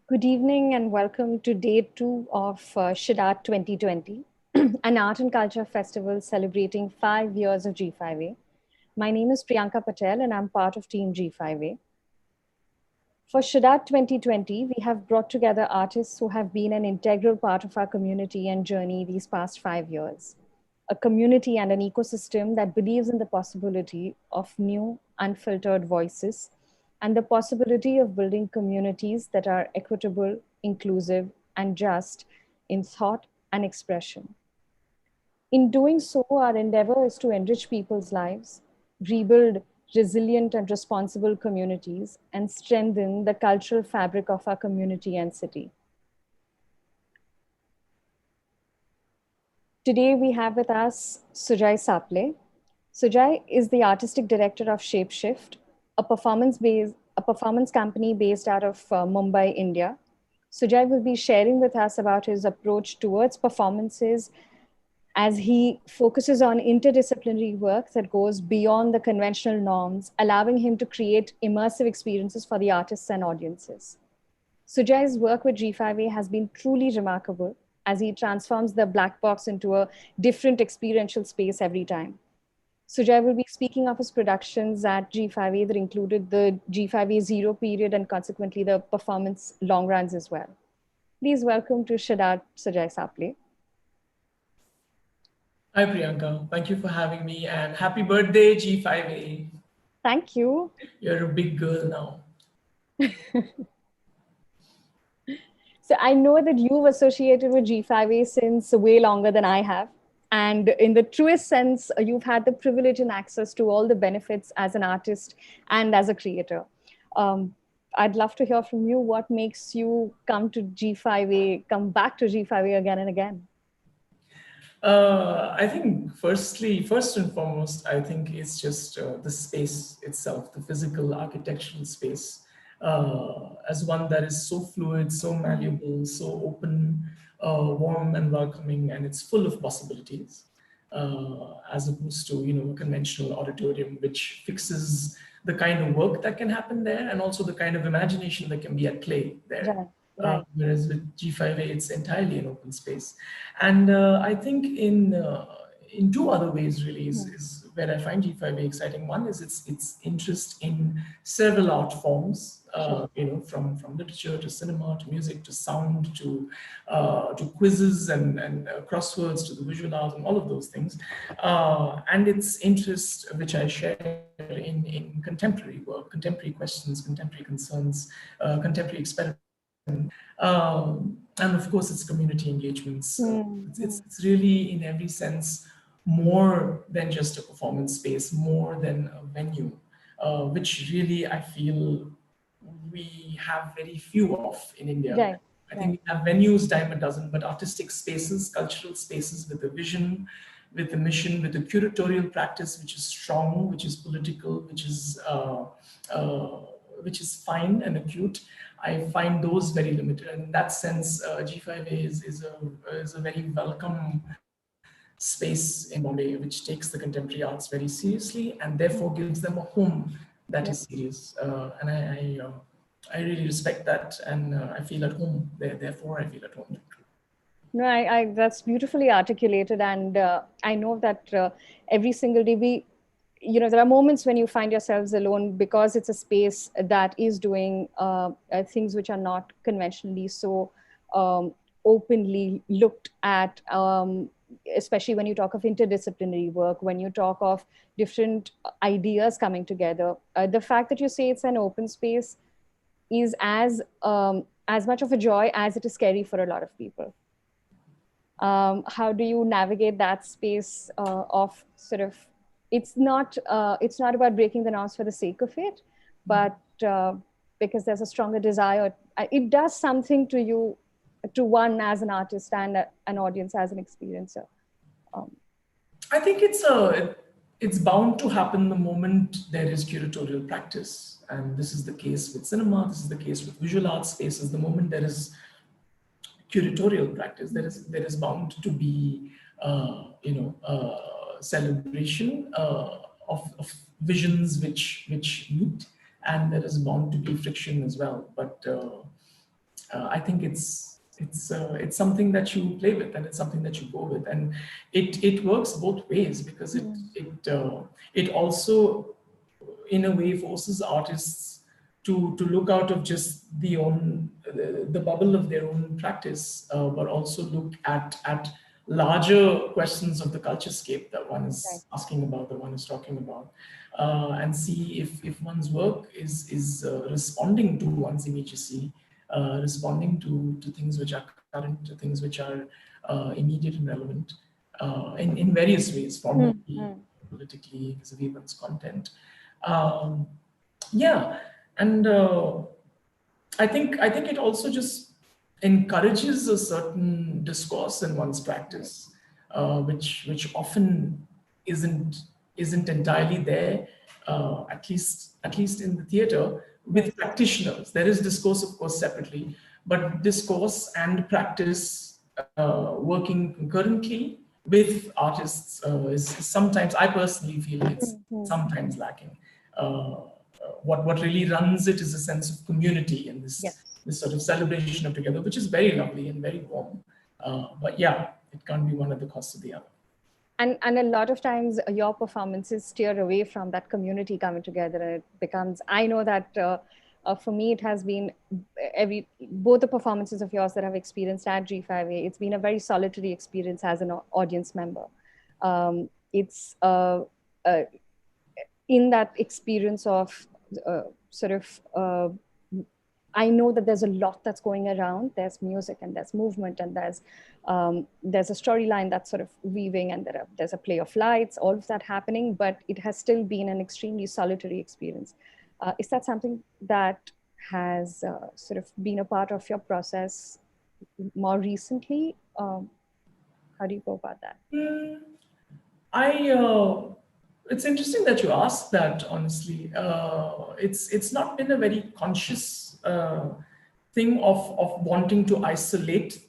Good evening and welcome to day two of Shidat 2020, an art and culture festival celebrating 5 years of G5A. My name is Priyanka Patel and I'm part of Team G5A. For Shidat 2020, we have brought together artists who have been an integral part of our community and journey these past 5 years. A community and an ecosystem that believes in the possibility of new, unfiltered voices and the possibility of building communities that are equitable, inclusive, and just in thought and expression. In doing so, our endeavor is to enrich people's lives, rebuild resilient and responsible communities, and strengthen the cultural fabric of our community and city. Today, we have with us Sujay Saple. Sujay is the artistic director of Shapeshift, a performance company based out of Mumbai, India. Sujay will be sharing with us about his approach towards performances as he focuses on interdisciplinary work that goes beyond the conventional norms, allowing him to create immersive experiences for the artists and audiences. Sujay's work with G5A has been truly remarkable as he transforms the black box into a different experiential space every time. Sujay will be speaking of his productions at G5A that included the G5A Zero period and consequently the performance long runs as well. Please welcome to Shidat Sujay Saple. Hi Priyanka, thank you for having me and happy birthday G5A. Thank you. You're a big girl now. So I know that you've associated with G5A since way longer than I have. And in the truest sense, you've had the privilege and access to all the benefits as an artist and as a creator. I'd love to hear from you what makes you come to G5A, come back to G5A again and again. I think first and foremost, I think it's just the space itself, the physical architectural space, as one that is so fluid, so malleable, so open, warm and welcoming, and it's full of possibilities, as opposed to, a conventional auditorium, which fixes the kind of work that can happen there and also the kind of imagination that can be at play there. Right. Right. Whereas with G5A, it's entirely an open space. And I think in two other ways really is where I find G5A exciting. One is its interest in several art forms, from literature to cinema to music to sound to quizzes and crosswords to the visual art and all of those things. And its interest, which I share in contemporary work, contemporary questions, contemporary concerns, contemporary experiments. And of course, it's community engagements. It's really, in every sense, more than just a performance space, more than a venue, which really I feel we have very few of in India. Right. I think we have venues dime a dozen, but artistic spaces, cultural spaces with a vision, with a mission, with a curatorial practice which is strong, which is political, which is fine and acute. I find those very limited. And in that sense, G5A is a very welcome space in Bombay, which takes the contemporary arts very seriously and therefore gives them a home that is serious. And I really respect that, and I feel at home there. Therefore, I feel at home. No, that's beautifully articulated, and I know that every single day there are moments when you find yourselves alone because it's a space that is doing things which are not conventionally so openly looked at, especially when you talk of interdisciplinary work, when you talk of different ideas coming together. The fact that you say it's an open space is as much of a joy as it is scary for a lot of people. How do you navigate that space of sort of, it's not about breaking the norms for the sake of it, but because there's a stronger desire, it does something to you, to one as an artist and an audience as an experiencer. I think it's bound to happen the moment there is curatorial practice, and this is the case with cinema. This is the case with visual art spaces. The moment there is curatorial practice, there is bound to be celebration of visions which meet, and there is bound to be friction as well. But I think it's something that you play with, and it's something that you go with, and it works both ways, because it also in a way forces artists to look out of just the bubble of their own practice, but also look at larger questions of the culture scape that one Right. is asking about, that one is talking about, and see if one's work is responding to one's immediacy, responding to things which are current, to things which are immediate and relevant, in various ways, formally, politically, vis-a-vis one's content. Um, yeah, and I think it also just encourages a certain discourse in one's practice, which often isn't isn't entirely there, at least in the theater Right. with practitioners. There is discourse, of course, separately, but discourse and practice working concurrently with artists is sometimes, I personally feel, it's sometimes lacking. What really runs it is a sense of community and this Yes. this sort of celebration of together, which is very lovely and very warm. But yeah, it can't be one at the cost of the other. And a lot of times your performances steer away from that community coming together, and it becomes, I know that for me it has been every both the performances of yours that I've experienced at G5A, it's been a very solitary experience as an audience member. It's in that experience of sort of I know that there's a lot that's going around. There's music and there's movement and there's a storyline that's sort of weaving, and there's a play of lights, all of that happening, but it has still been an extremely solitary experience. Is that something that has sort of been a part of your process more recently? How do you go about that? I It's interesting that you asked that. Honestly, it's not been a very conscious thing of wanting to isolate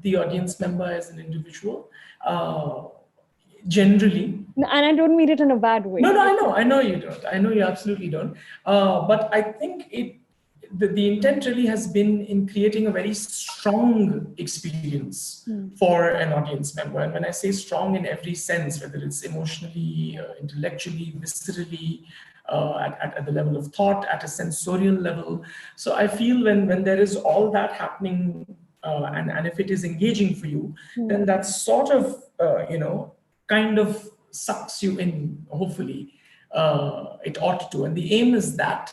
the audience member as an individual. Generally, And I don't mean it in a bad no, way. no, I know you don't. I know you absolutely don't. But I think the intent really has been in creating a very strong experience for an audience member. And when I say strong in every sense, whether it's emotionally, intellectually, viscerally, at the level of thought, at a sensorial level. So I feel when there is all that happening, and if it is engaging for you, then that sort of, kind of sucks you in, hopefully. It ought to. And the aim is that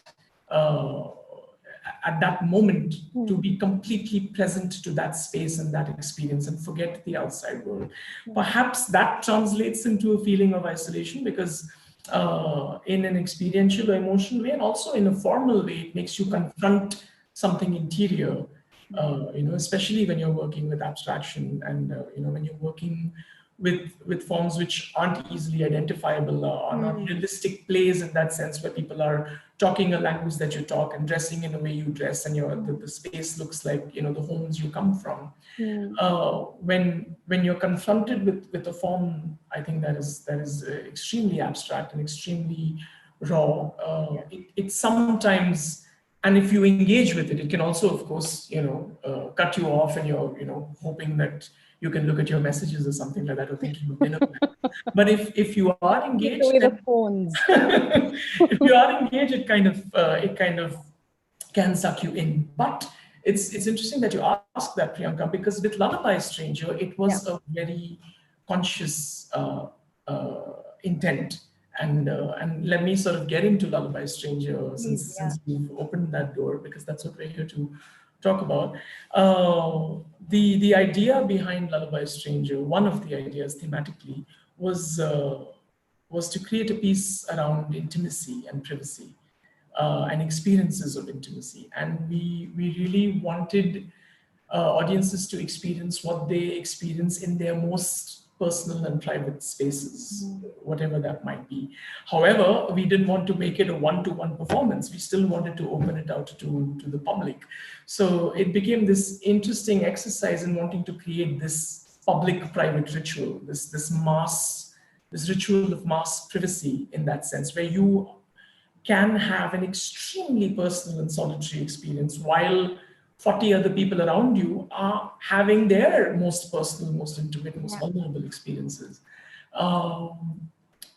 at that moment, to be completely present to that space and that experience and forget the outside world. Perhaps that translates into a feeling of isolation, because in an experiential or emotional way, and also in a formal way, it makes you confront something interior. Especially when you're working with abstraction, and when you're working with forms which aren't easily identifiable, are not realistic plays in that sense, where people are talking a language that you talk and dressing in a way you dress, and the space looks like the homes you come from. When you're confronted with a form, I think that is extremely abstract and extremely raw. It sometimes, and if you engage with it, it can also, of course, cut you off, and you're hoping that you can look at your messages or something like that, or thinking of dinner. But if you are Take engaged, away the then phones. if you are engaged, it kind of can suck you in. But it's interesting that you asked that, Priyanka, because with Lullaby Stranger, it was Yeah. a very conscious intent. And let me sort of get into Lullaby Stranger, since Please, yeah. since you've opened that door, because that's what we're here to talk about. The idea behind Lullaby Stranger, one of the ideas thematically, was was to create a piece around intimacy and privacy, and experiences of intimacy. And we really wanted audiences to experience what they experience in their most personal and private spaces, whatever that might be. However, we didn't want to make it a one-to-one performance. We still wanted to open it out to the public. So it became this interesting exercise in wanting to create this public-private ritual, this ritual of mass privacy, in that sense, where you can have an extremely personal and solitary experience while 40 other people around you are having their most personal, most intimate, most vulnerable experiences.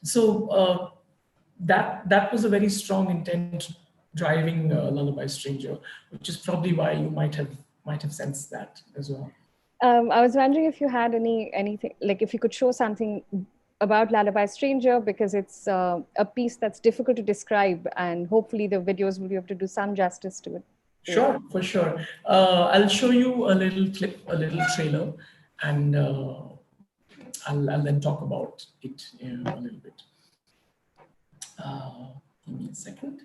So that was a very strong intent driving Lullaby Stranger, which is probably why you might have sensed that as well. I was wondering if you had anything, like if you could show something about Lullaby Stranger, because it's a piece that's difficult to describe, and hopefully the videos will be able to do some justice to it. Sure, for sure. I'll show you a little clip, a little trailer, and I'll then talk about it a little bit. Give me a second.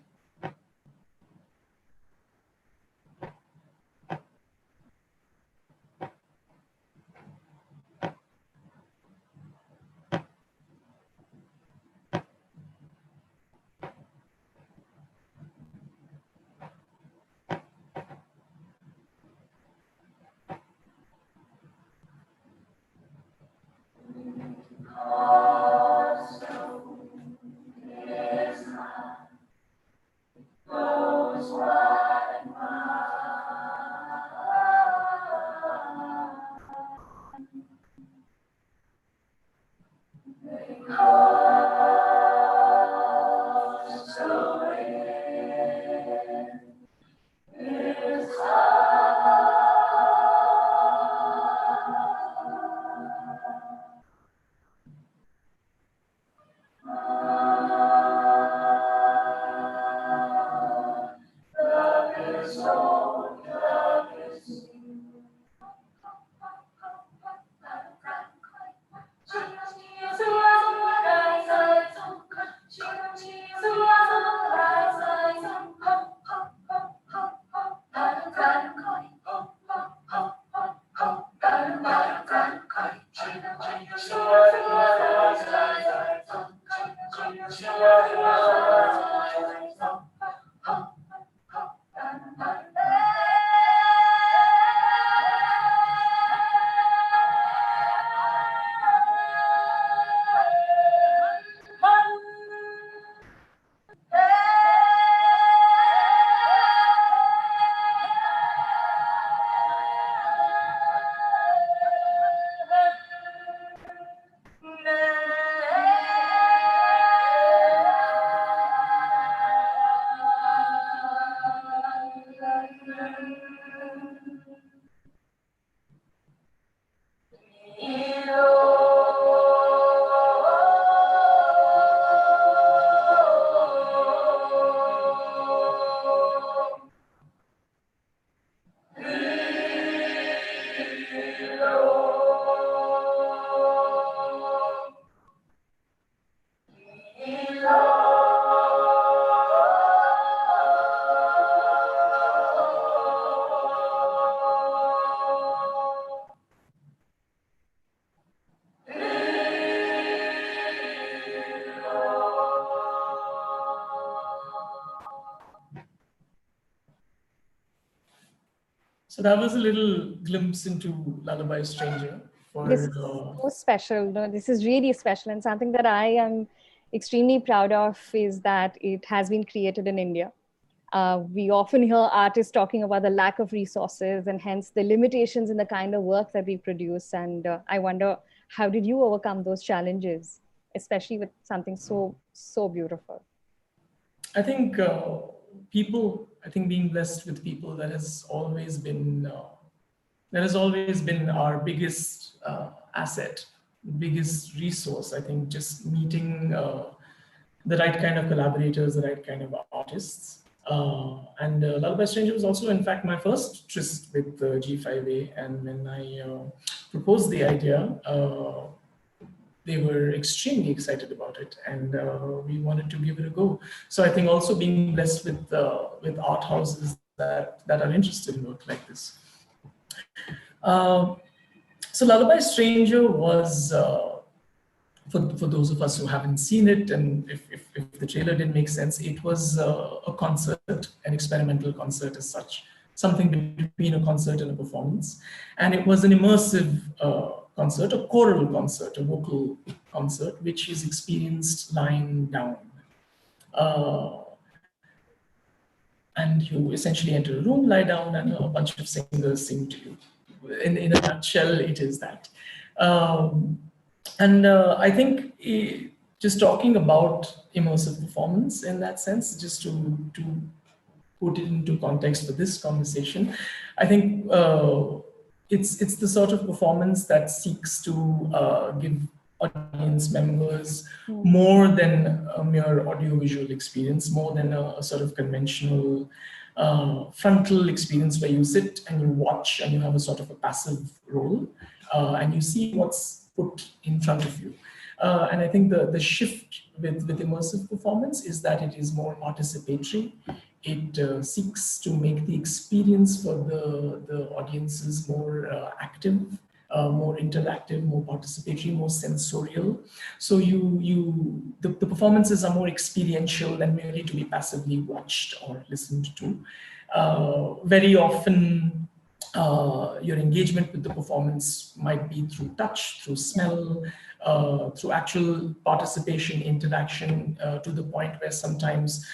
So that was a little glimpse into Lullaby Stranger. This is so special. No, this is really special, and something that I am extremely proud of is that it has been created in India. We often hear artists talking about the lack of resources and hence the limitations in the kind of work that we produce. And I wonder, how did you overcome those challenges, especially with something so beautiful? I think being blessed with people, that has always been our biggest asset, biggest resource. I think just meeting the right kind of collaborators, the right kind of artists. And Lullaby Stranger was also, in fact, my first tryst with G5A. And when I proposed the idea, they were extremely excited about it, and we wanted to give it a go. So I think also being blessed with art houses that are interested in work like this. So Lullaby Stranger was, for those of us who haven't seen it, and if the trailer didn't make sense, it was a concert, an experimental concert as such, something between a concert and a performance. And it was an immersive concert, a choral concert, a vocal concert, which is experienced lying down. and you essentially enter a room, lie down, and a bunch of singers sing to you. In a nutshell, it is that. Um, and I think just talking about immersive performance in that sense, just to put it into context for this conversation, I think it's the sort of performance that seeks to give audience members more than a mere audiovisual experience, more than a sort of conventional frontal experience where you sit and you watch and you have a sort of a passive role and you see what's put in front of you. And I think the shift with immersive performance is that it is more participatory. It seeks to make the experience for the audiences more active, more interactive, more participatory, more sensorial. So the performances are more experiential than merely to be passively watched or listened to. Very often, your engagement with the performance might be through touch, through smell, through actual participation, interaction, to the point where sometimes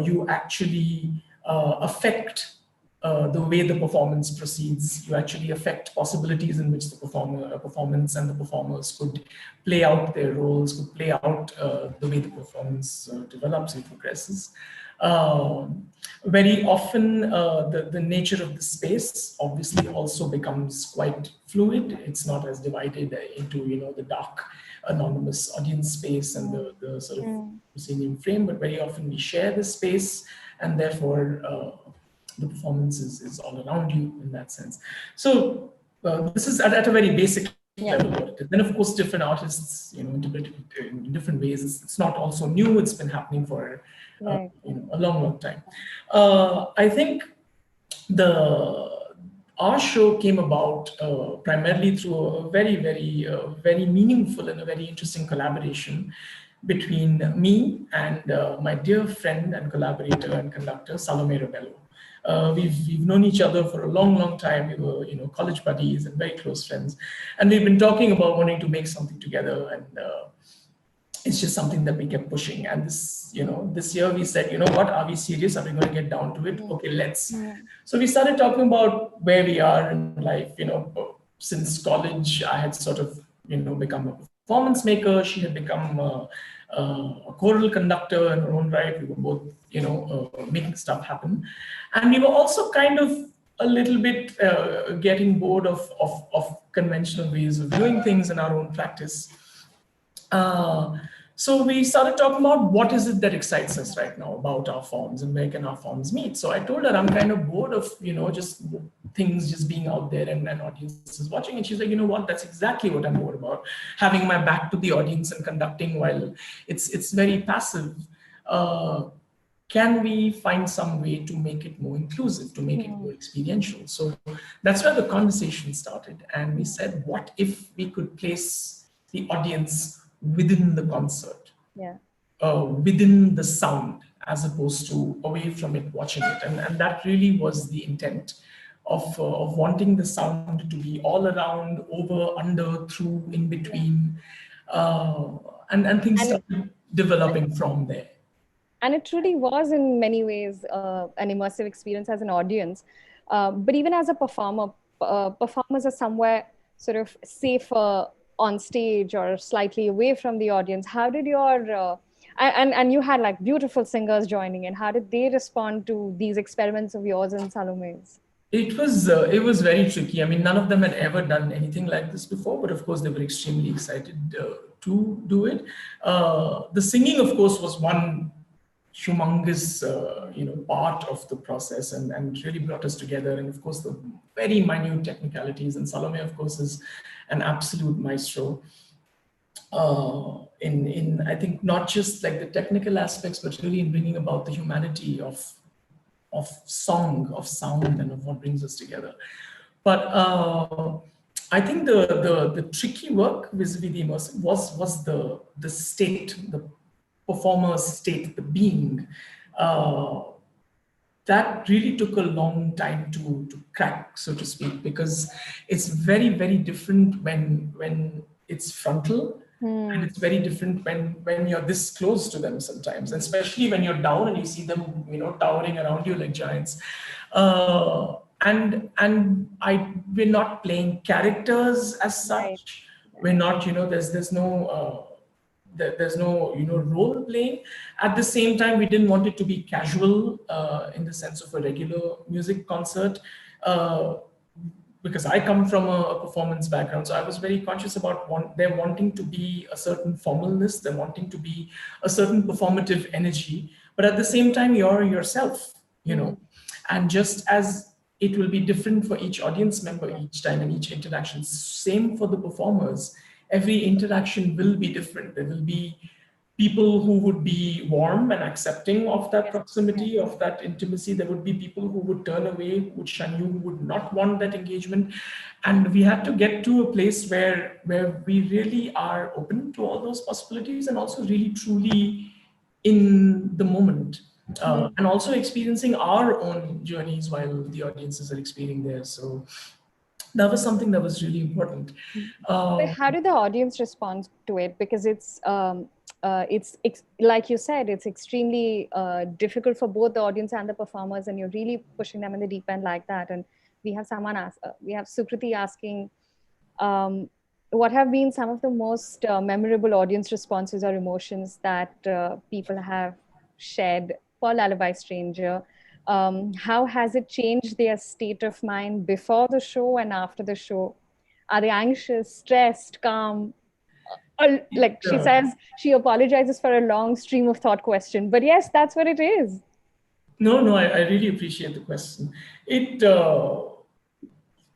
you actually affect the way the performance proceeds. You actually affect possibilities in which the performance and the performers could play out their roles, could play out the way the performance develops and progresses. Very often, the nature of the space obviously also becomes quite fluid. It's not as divided into, the dark, anonymous audience space and the sort of proscenium frame, but very often we share the space, and therefore the performance is all around you in that sense. So this is at a very basic level. Then, of course, different artists, interpret it in different ways. It's not also new. It's been happening for a long time. I think our show came about primarily through a very meaningful and a very interesting collaboration between me and my dear friend and collaborator and conductor, Salome Rebello. We've known each other for a long time. We were, college buddies and very close friends. And we've been talking about wanting to make something together. And it's just something that we kept pushing. And this year we said, what, are we serious? Are we going to get down to it? Okay, let's. So we started talking about where we are in life. Since college, I had sort of, become a performance maker. She had become a choral conductor in her own right. We were both, making stuff happen. And we were also kind of a little bit getting bored of conventional ways of doing things in our own practice. So we started talking about what is it that excites us right now about our forms and where can our forms meet. So I told her I'm kind of bored of, just things just being out there and audiences watching. And she's like, you know what, that's exactly what I'm bored about. Having my back to the audience and conducting while it's very passive. Can we find some way to make it more inclusive, to make it more experiential? So that's where the conversation started. And we said, what if we could place the audience within the concert, within the sound, as opposed to away from it, watching it. And that really was the intent of wanting the sound to be all around, over, under, through, in between, and things started developing from there. And it truly was in many ways an immersive experience as an audience. But even as a performer, performers are somewhere sort of safer on stage or slightly away from the audience. How did your and you had like beautiful singers joining in, how did they respond to these experiments of yours and Salome's? It was very tricky. I mean, none of them had ever done anything like this before, but of course they were extremely excited to do it. The singing, of course, was one humongous part of the process and really brought us together. And of course the very minute technicalities, and Salome of course is an absolute maestro in I think not just like the technical aspects, but really in bringing about the humanity of song, of sound, and of what brings us together. But I think the tricky work vis-a-vis the immersive was the state, the performer's state, the being. That really took a long time to crack, so to speak, because it's very different when it's frontal And it's very different when you're this close to them sometimes, and especially when you're down and you see them, towering around you like giants. We're not playing characters as Right. such. We're not, there's no role playing. At the same time, we didn't want it to be casual in the sense of a regular music concert. Because I come from a performance background, so I was very conscious about they're wanting to be a certain formalness, they're wanting to be a certain performative energy, but at the same time, you're yourself, and just as it will be different for each audience member each time and each interaction, same for the performers. Every interaction will be different. There will be people who would be warm and accepting of that proximity, of that intimacy. There would be people who would turn away, who would shun you, who would not want that engagement. And we had to get to a place where we really are open to all those possibilities, and also really truly in the moment. And also experiencing our own journeys while the audiences are experiencing theirs. So that was something that was really important. But how did the audience respond to it? Because it's like you said, it's extremely difficult for both the audience and the performers, and you're really pushing them in the deep end like that. And we have we have Sukriti asking, what have been some of the most memorable audience responses or emotions that people have shared for Lullaby Stranger? How has it changed their state of mind before the show and after the show? Are they anxious, stressed, calm? Or, like she says, she apologizes for a long stream of thought question. But yes, that's what it is. No, I really appreciate the question.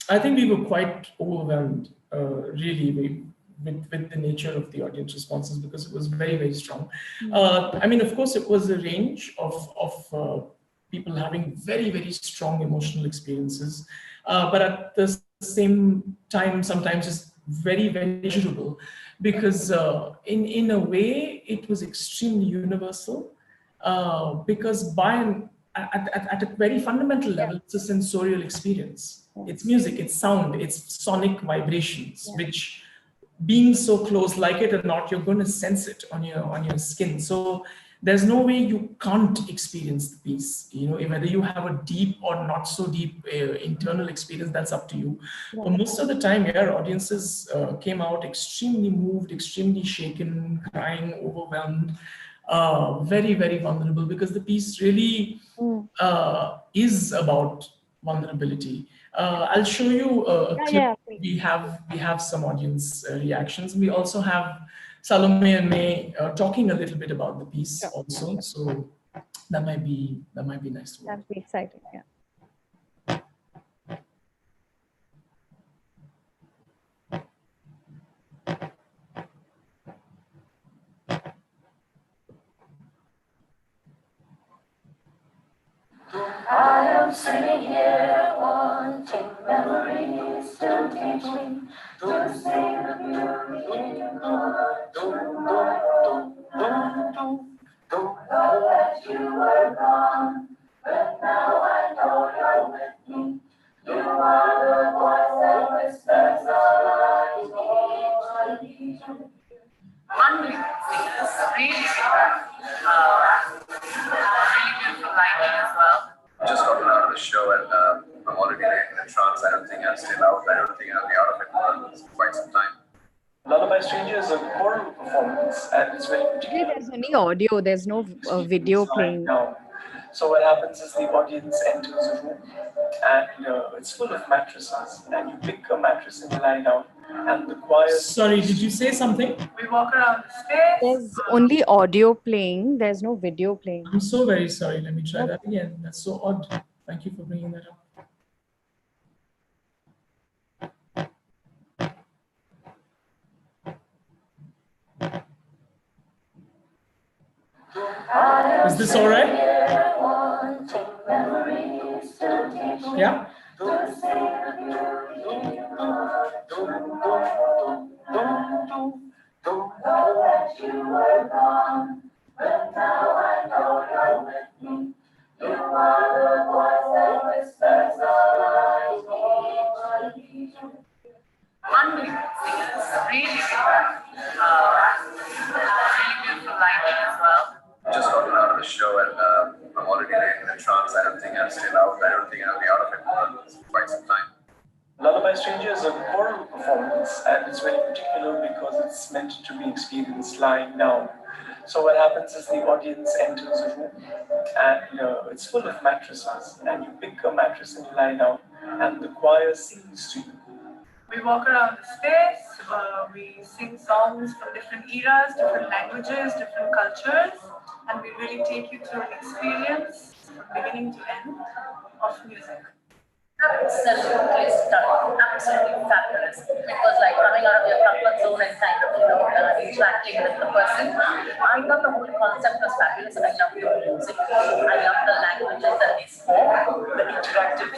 I think we were quite overwhelmed, really, with the nature of the audience responses, because it was very, very strong. I mean, of course, it was a range of people having very, very strong emotional experiences, but at the same time, sometimes just very, very measurable, because in a way, it was extremely universal, because at a very fundamental level, it's a sensorial experience. It's music, it's sound, it's sonic vibrations, which, being so close, like it or not, you're going to sense it on your skin. So there's no way you can't experience the piece. Whether you have a deep or not so deep internal experience, that's up to you. But most of the time, audiences came out extremely moved, extremely shaken, crying, overwhelmed, very, very vulnerable, because the piece really is about vulnerability. I'll show you a clip. We have some audience reactions. We also have Salome and May talking a little bit about the piece also. So that might be nice to watch. That'd be exciting. Yeah. I am sitting here wanting memories to teach me to see the beauty in the Thought that you were gone, but now I know you're with me. You are the voice that whispers all I need. Wonderful singers, really really beautiful lighting as well. Just gotten out of the show, and I'm already in a trance. I don't think I'll stay out. I don't think I'll be out of it for quite some time. Lullaby Stranger is a choral performance, and it's very particular. There's only audio, there's no video playing. No. So what happens is the audience enters a room, and it's full of mattresses, and you pick a mattress and you lie down, and the choir... Sorry, did you say something? We walk around the space. There's only audio playing, there's no video playing. I'm so very sorry. Let me try that again. That's so odd. Thank you for bringing that up. Is this all right? Yeah? Wonderful singers, really Really beautiful lighting as well. Just gotten out of the show and I'm already in a trance. I don't think I'm still out. I don't think I'll be out of it for quite some time. Lullaby Stranger is a choral performance, and it's very particular because it's meant to be experienced lying down. So what happens is the audience enters a room, and it's full of mattresses, and you pick a mattress and you lie down, and the choir sings to you. We walk around the space, we sing songs from different eras, different languages, different cultures, and we really take you through an experience from beginning to end of music. Absolutely stunning, absolutely fabulous. It was like coming out of your comfort zone and kind of, interacting with the person. I thought the whole concept was fabulous. I love the music. I love the languages that they spoke, the interactive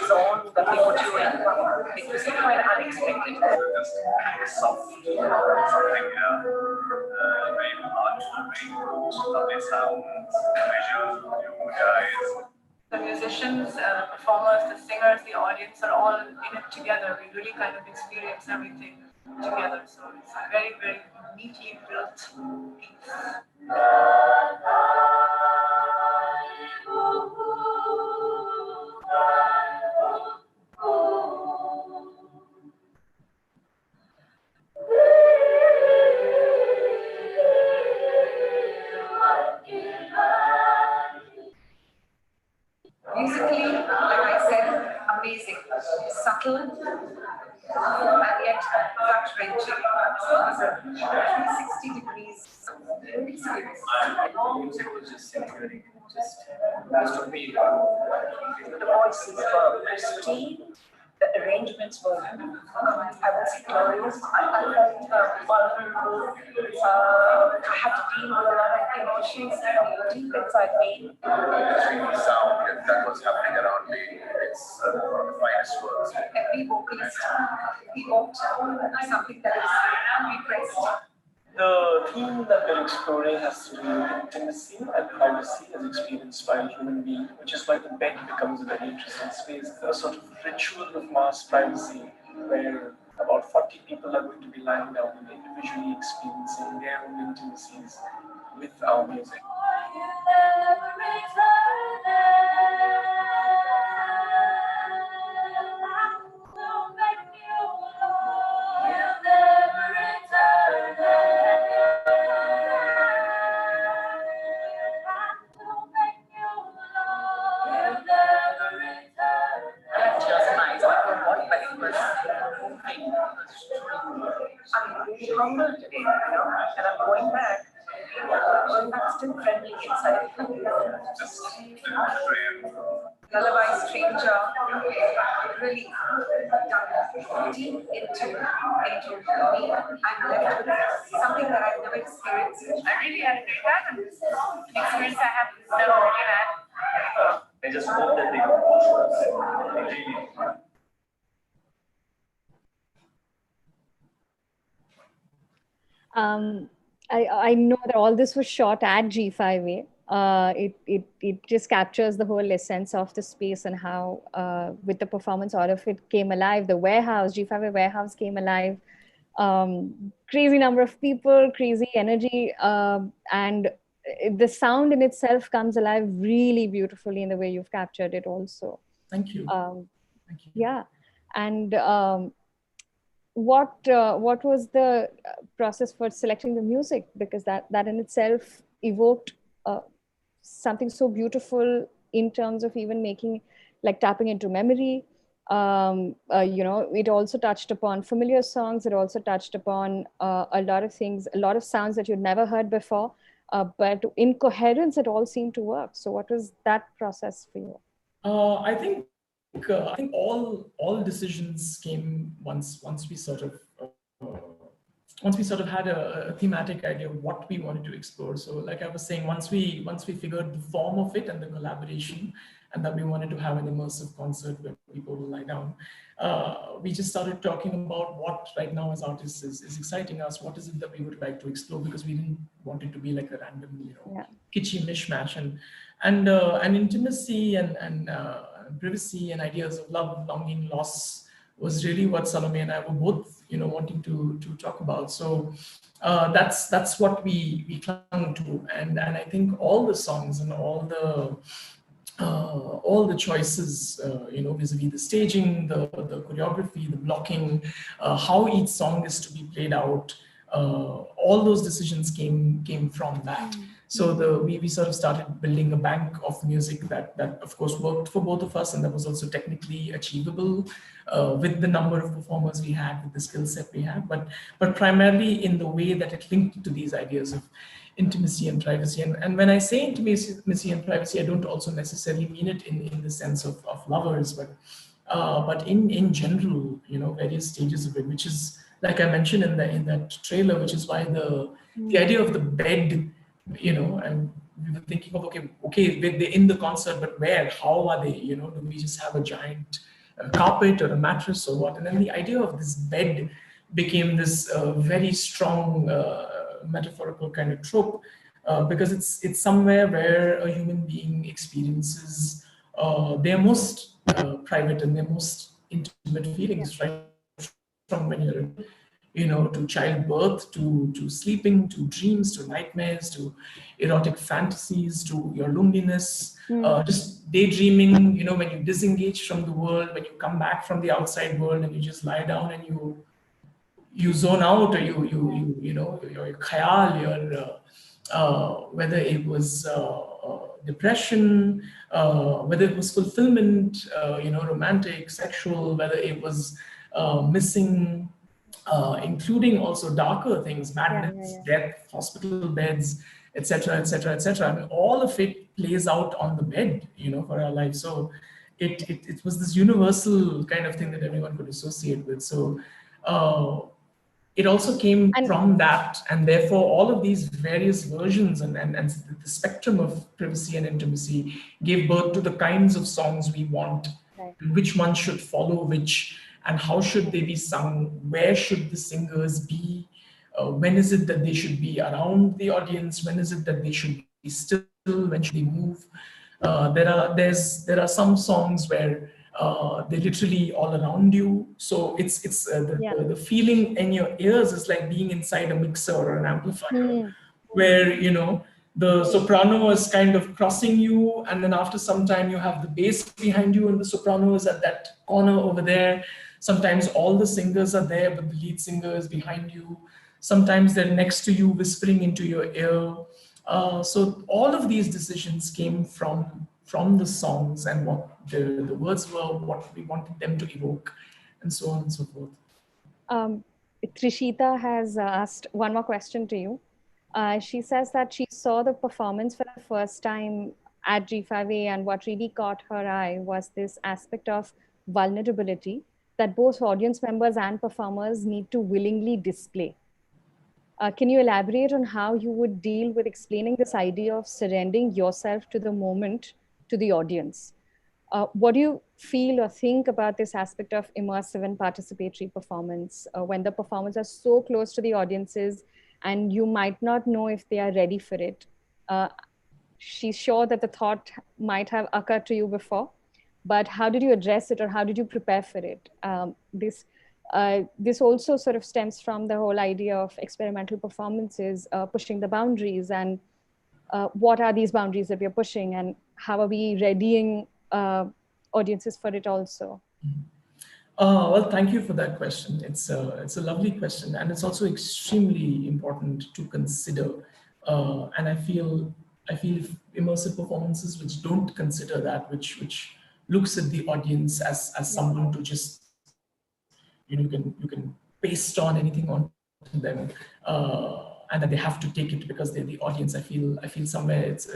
zone that they put you in. It was quite unexpected. Just soft, something very artful, very lovely sounds, visuals, good eyes. The musicians, the performers, the singers, the audience are all in it together. We really kind of experience everything together. So it's a very, very neatly built piece. Musically, like I said, amazing, subtle, and yet gut-wrenching. So it was a 360 degrees experience. Music was just synchronic, just to be. The voices were pristine, the arrangements were, I would say, glorious. I felt vulnerable. I had to deal with a lot of emotions deep inside me. The sound that was happening around me, it's one of the finest works. Every vocalist evoked something that is repressed. The theme that we're exploring has to do with intimacy and privacy as experienced by a human being, which is why the bed becomes a very interesting space, a sort of ritual of mass privacy, where about 40 people are going to be lying down and individually experiencing their own intimacies with our music. I'm humbled today, and I'm going back. I'm still friendly inside. Lullaby Stranger really dug deep into me. I'm left with something that I've never experienced. I really had a great time, and an experience I have never really had. I just hope that they really. I know that all this was shot at G5A. It just captures the whole essence of the space and how with the performance, all of it came alive. The warehouse, G5A warehouse came alive. Crazy number of people, crazy energy, and the sound in itself comes alive really beautifully in the way you've captured it also. Thank you. Thank you. Yeah. And what was the process for selecting the music? Because that in itself evoked something so beautiful in terms of even making, like tapping into memory. It also touched upon familiar songs. It also touched upon a lot of things, a lot of sounds that you'd never heard before. But in coherence, it all seemed to work. So what was that process for you? I think all decisions came once we sort of had a thematic idea of what we wanted to explore. So like I was saying, once we figured the form of it and the collaboration, and that we wanted to have an immersive concert where people will lie down, we just started talking about what right now as artists is exciting us. What is it that we would like to explore? Because we didn't want it to be like a random, kitschy mishmash, and intimacy and privacy and ideas of love, longing, loss was really what Salome and I were both, wanting to talk about. So that's what we clung to, and I think all the songs and all the choices, vis-a-vis the staging, the choreography, the blocking, how each song is to be played out, all those decisions came from that. So we sort of started building a bank of music that of course worked for both of us, and that was also technically achievable with the number of performers we had, with the skill set we had, but primarily in the way that it linked to these ideas of intimacy and privacy. And when I say intimacy and privacy, I don't also necessarily mean it in the sense of lovers, but in general, various stages of it, which is, like I mentioned in that trailer, which is why the idea of the bed, and we were thinking of, okay, they're in the concert, but where, how are they, do we just have a giant carpet or a mattress or what? And then the idea of this bed became this very strong metaphorical kind of trope, because it's somewhere where a human being experiences their most private and their most intimate feelings, right? From when you're, to childbirth, to sleeping, to dreams, to nightmares, to erotic fantasies, to your loneliness, just daydreaming, when you disengage from the world, when you come back from the outside world and you just lie down and you zone out, or your khayal, whether it was depression, whether it was fulfillment, romantic, sexual, whether it was missing, including also darker things, madness, death, hospital beds, etc., etc., etc. I mean, all of it plays out on the bed, for our life. So it was this universal kind of thing that everyone could associate with. So it also came from that, and therefore all of these various versions and the spectrum of privacy and intimacy gave birth to the kinds of songs we want, and which one should follow which, and how should they be sung, where should the singers be, when is it that they should be around the audience, when is it that they should be still, when should they move. There are some songs where they're literally all around you. So it's the feeling in your ears is like being inside a mixer or an amplifier, where the soprano is kind of crossing you, and then after some time you have the bass behind you, and the soprano is at that corner over there. Sometimes all the singers are there, but the lead singer is behind you. Sometimes they're next to you, whispering into your ear. So all of these decisions came from the songs and what the words were, what we wanted them to evoke, and so on and so forth. Trishita has asked one more question to you. She says that she saw the performance for the first time at G5A, and what really caught her eye was this aspect of vulnerability that both audience members and performers need to willingly display. Can you elaborate on how you would deal with explaining this idea of surrendering yourself to the moment to the audience? What do you feel or think about this aspect of immersive and participatory performance when the performers are so close to the audiences and you might not know if they are ready for it? She's sure that the thought might have occurred to you before, but how did you address it, or how did you prepare for it? This also sort of stems from the whole idea of experimental performances, pushing the boundaries, and what are these boundaries that we are pushing, and how are we readying audiences for it also? Well, thank you for that question. It's a lovely question, and it's also extremely important to consider. And I feel immersive performances which don't consider that, which looks at the audience as someone to just you can paste on anything onto them, and that they have to take it because they're the audience. I feel somewhere it's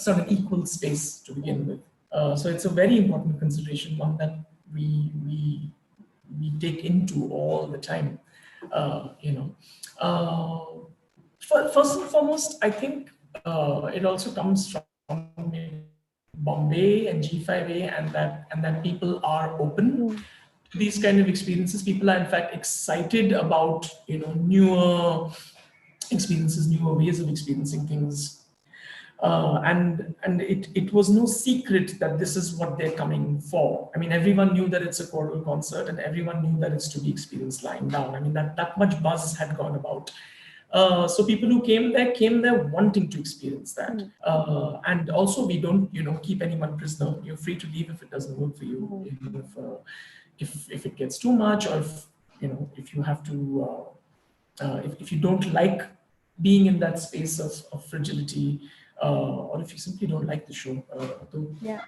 not an equal space to begin with. So it's a very important consideration, one that we take into all the time. First and foremost, I think it also comes from Bombay and G5A, and that people are open to these kind of experiences. People are in fact excited about newer experiences, newer ways of experiencing things. And it was no secret that this is what they're coming for. I mean, everyone knew that it's a choral concert, and everyone knew that it's to be experienced lying down. I mean, that much buzz had gone about. So people who came there wanting to experience that. And also, we don't, keep anyone prisoner. You're free to leave if it doesn't work for you. If it gets too much, or if you have to, if you don't like being in that space of fragility, or if you simply don't like the show.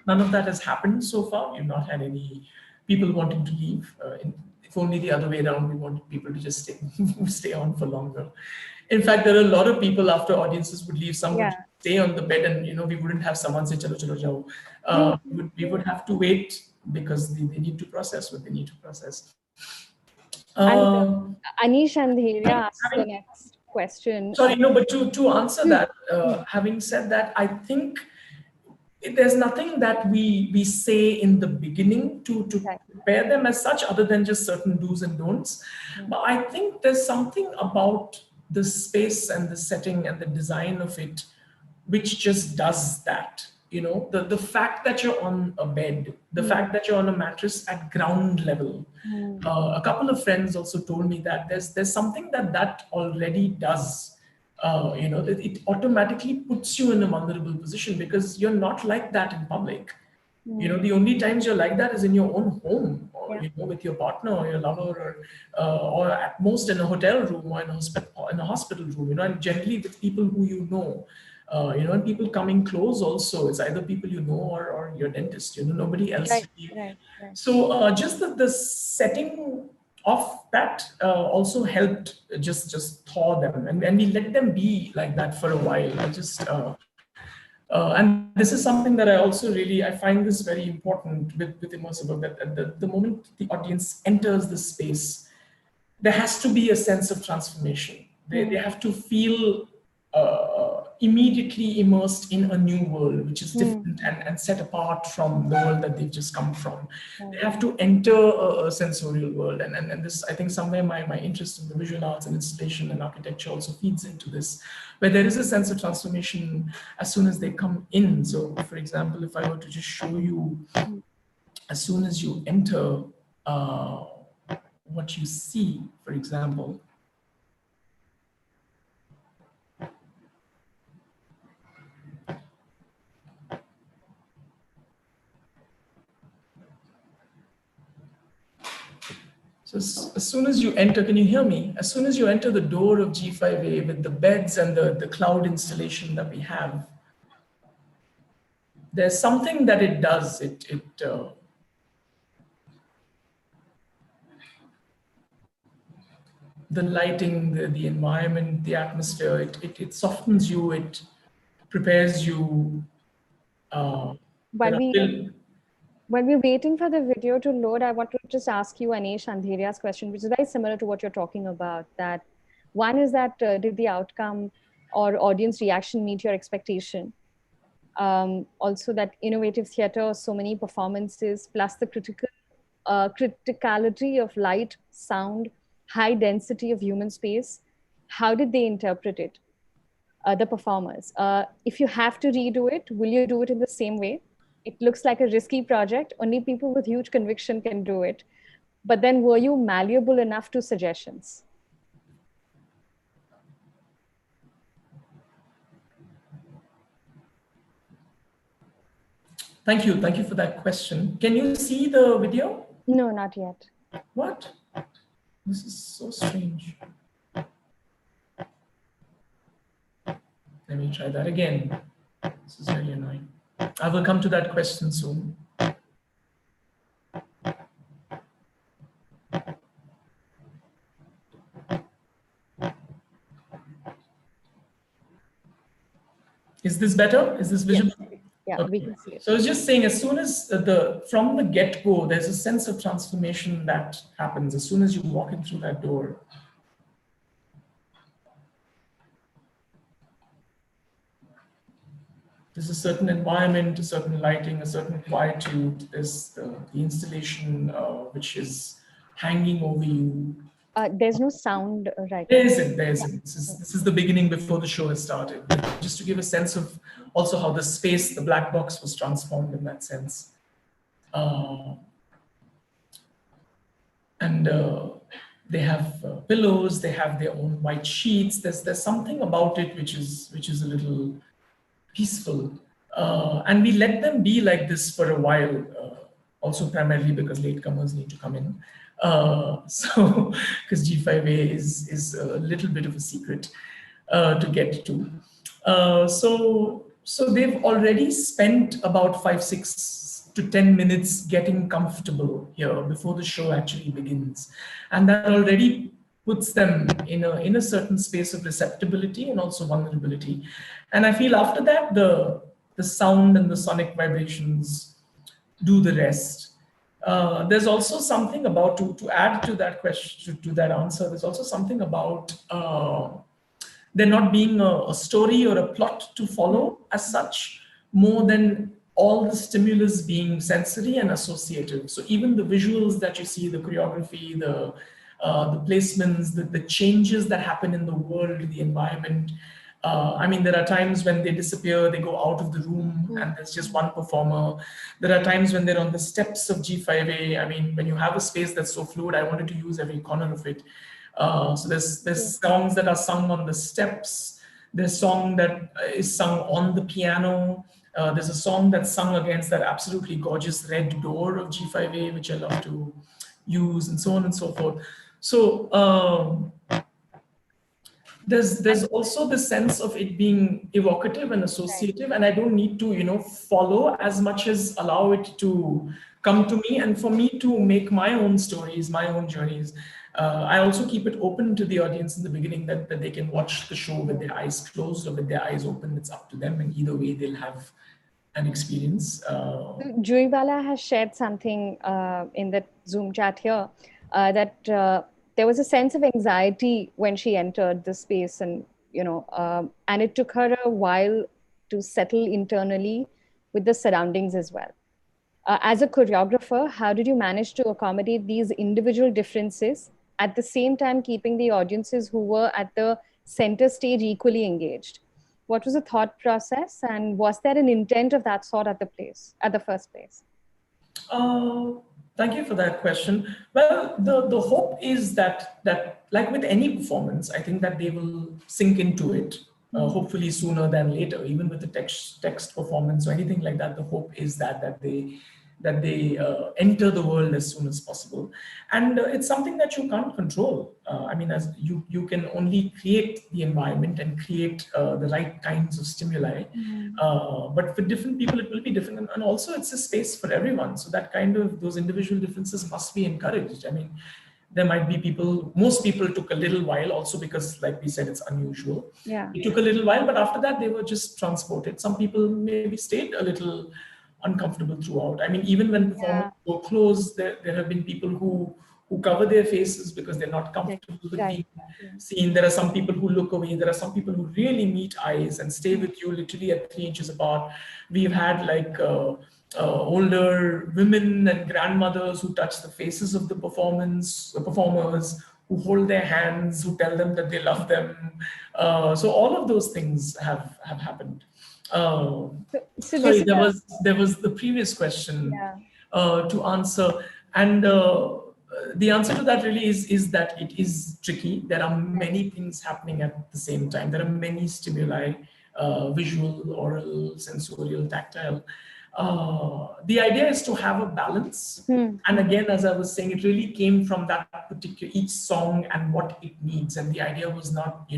None of that has happened so far. We've not had any people wanting to leave. If only the other way around, we wanted people to just stay on for longer. In fact, there are a lot of people after audiences would leave, some would stay on the bed, and we wouldn't have someone say, chalo, chalo, jao. We would have to wait because they need to process what they need to process. Anish Andheria asked the next question. Sorry, no, but to answer that, having said that, I think there's nothing that we say in the beginning to prepare them as such, other than just certain do's and don'ts. But I think there's something about the space and the setting and the design of it which just does that. The fact that you're on a bed, the fact that you're on a mattress at ground level. A couple of friends also told me that there's something that already does. It automatically puts you in a vulnerable position, because you're not like that in public. The only times you're like that is in your own home, or with your partner or your lover, or at most in a hotel room, or in a hospital room. And generally with people who and people coming close also, it's either people or your dentist, nobody else. Right. So just the setting of that also helped just thaw them, and we let them be like that for a while. And this is something that I find this very important with Immersive, that the moment the audience enters the space, there has to be a sense of transformation. They have to feel immediately immersed in a new world, which is different and set apart from the world that they've just come from. They have to enter a sensorial world. And this, I think somewhere my interest in the visual arts and installation and architecture also feeds into this, where there is a sense of transformation as soon as they come in. So for example, if I were to just show you, as soon as you enter, what you see, for example, so as soon as you enter, can you hear me? As soon as you enter the door of G5A with the beds and the cloud installation that we have, there's something that it does. The lighting, the environment, the atmosphere, it softens you, it prepares you. When we're waiting for the video to load, I want to just ask you Anish Andheria's question, which is very similar to what you're talking about. That one is that did the outcome or audience reaction meet your expectation? Also that innovative theater, so many performances, plus the criticality of light, sound, high density of human space. How did they interpret it, the performers? If you have to redo it, will you do it in the same way? It looks like a risky project. Only people with huge conviction can do it. But then were you malleable enough to suggestions? Thank you. Thank you for that question. Can you see the video? No, not yet. What? This is so strange. Let me try that again. This is very annoying. I will come to that question soon. Is this better? Is this visible? Yes. Yeah, okay. We can see it. So I was just saying, as soon as from the get-go, there's a sense of transformation that happens as soon as you walk in through that door. There's a certain environment, a certain lighting, a certain quietude. There's the installation which is hanging over you. There's no sound right There now. isn't, there isn't. This is the beginning before the show has started. Just to give a sense of also how the space, the black box was transformed in that sense. And they have pillows, they have their own white sheets. There's something about it which is a little peaceful. And we let them be like this for a while, also primarily because latecomers need to come in. So, because G5A is a little bit of a secret to get to. So they've already spent about 5-6 to 10 minutes getting comfortable here before the show actually begins, and that already puts them in a certain space of receptibility and also vulnerability. And I feel after that, the sound and the sonic vibrations do the rest. There's also something about, to add to that question, to that answer, there's also something about there not being a story or a plot to follow as such, more than all the stimulus being sensory and associative. So even the visuals that you see, the choreography, the placements, the changes that happen in the world, the environment. I mean, there are times when they disappear, they go out of the room and there's just one performer. There are times when they're on the steps of G5A. I mean, when you have a space that's so fluid, I wanted to use every corner of it. So there's songs that are sung on the steps. There's song that is sung on the piano. There's a song that's sung against that absolutely gorgeous red door of G5A, which I love to use, and so on and so forth. So there's also the sense of it being evocative and associative, and I don't need to follow as much as allow it to come to me, and for me to make my own stories, my own journeys. I also keep it open to the audience in the beginning that they can watch the show with their eyes closed or with their eyes open. It's up to them, and either way they'll have an experience. Juiwala has shared something in the Zoom chat here that there was a sense of anxiety when she entered the space, and and it took her a while to settle internally with the surroundings as well. As a choreographer, how did you manage to accommodate these individual differences at the same time keeping the audiences who were at the center stage equally engaged? What was the thought process, and was there an intent of that sort at the first place? Thank you for that question. Well, the hope is that like with any performance, I think that they will sink into it, hopefully sooner than later. Even with the text performance or anything like that, the hope is that they enter the world as soon as possible. And it's something that you can't control. I mean, as you can only create the environment and create the right kinds of stimuli. But for different people, it will be different. And also it's a space for everyone. So that those individual differences must be encouraged. I mean, there might be most people took a little while also because, like we said, it's unusual. Yeah. It took a little while, but after that, they were just transported. Some people maybe stayed a little uncomfortable throughout. I mean, even when performances were closed, there have been people who cover their faces because they're not comfortable with being seen. There are some people who look away. There are some people who really meet eyes and stay with you literally at 3 inches apart. We've had like older women and grandmothers who touch the faces of the performers, who hold their hands, who tell them that they love them. So all of those things have happened. Sorry, there was the previous question to answer, and the answer to that really is that it is tricky. There are many things happening at the same time. There are many stimuli, visual, oral, sensorial, tactile. The idea is to have a balance. And again, as I was saying, it really came from that particular, each song and what it needs. And the idea was not,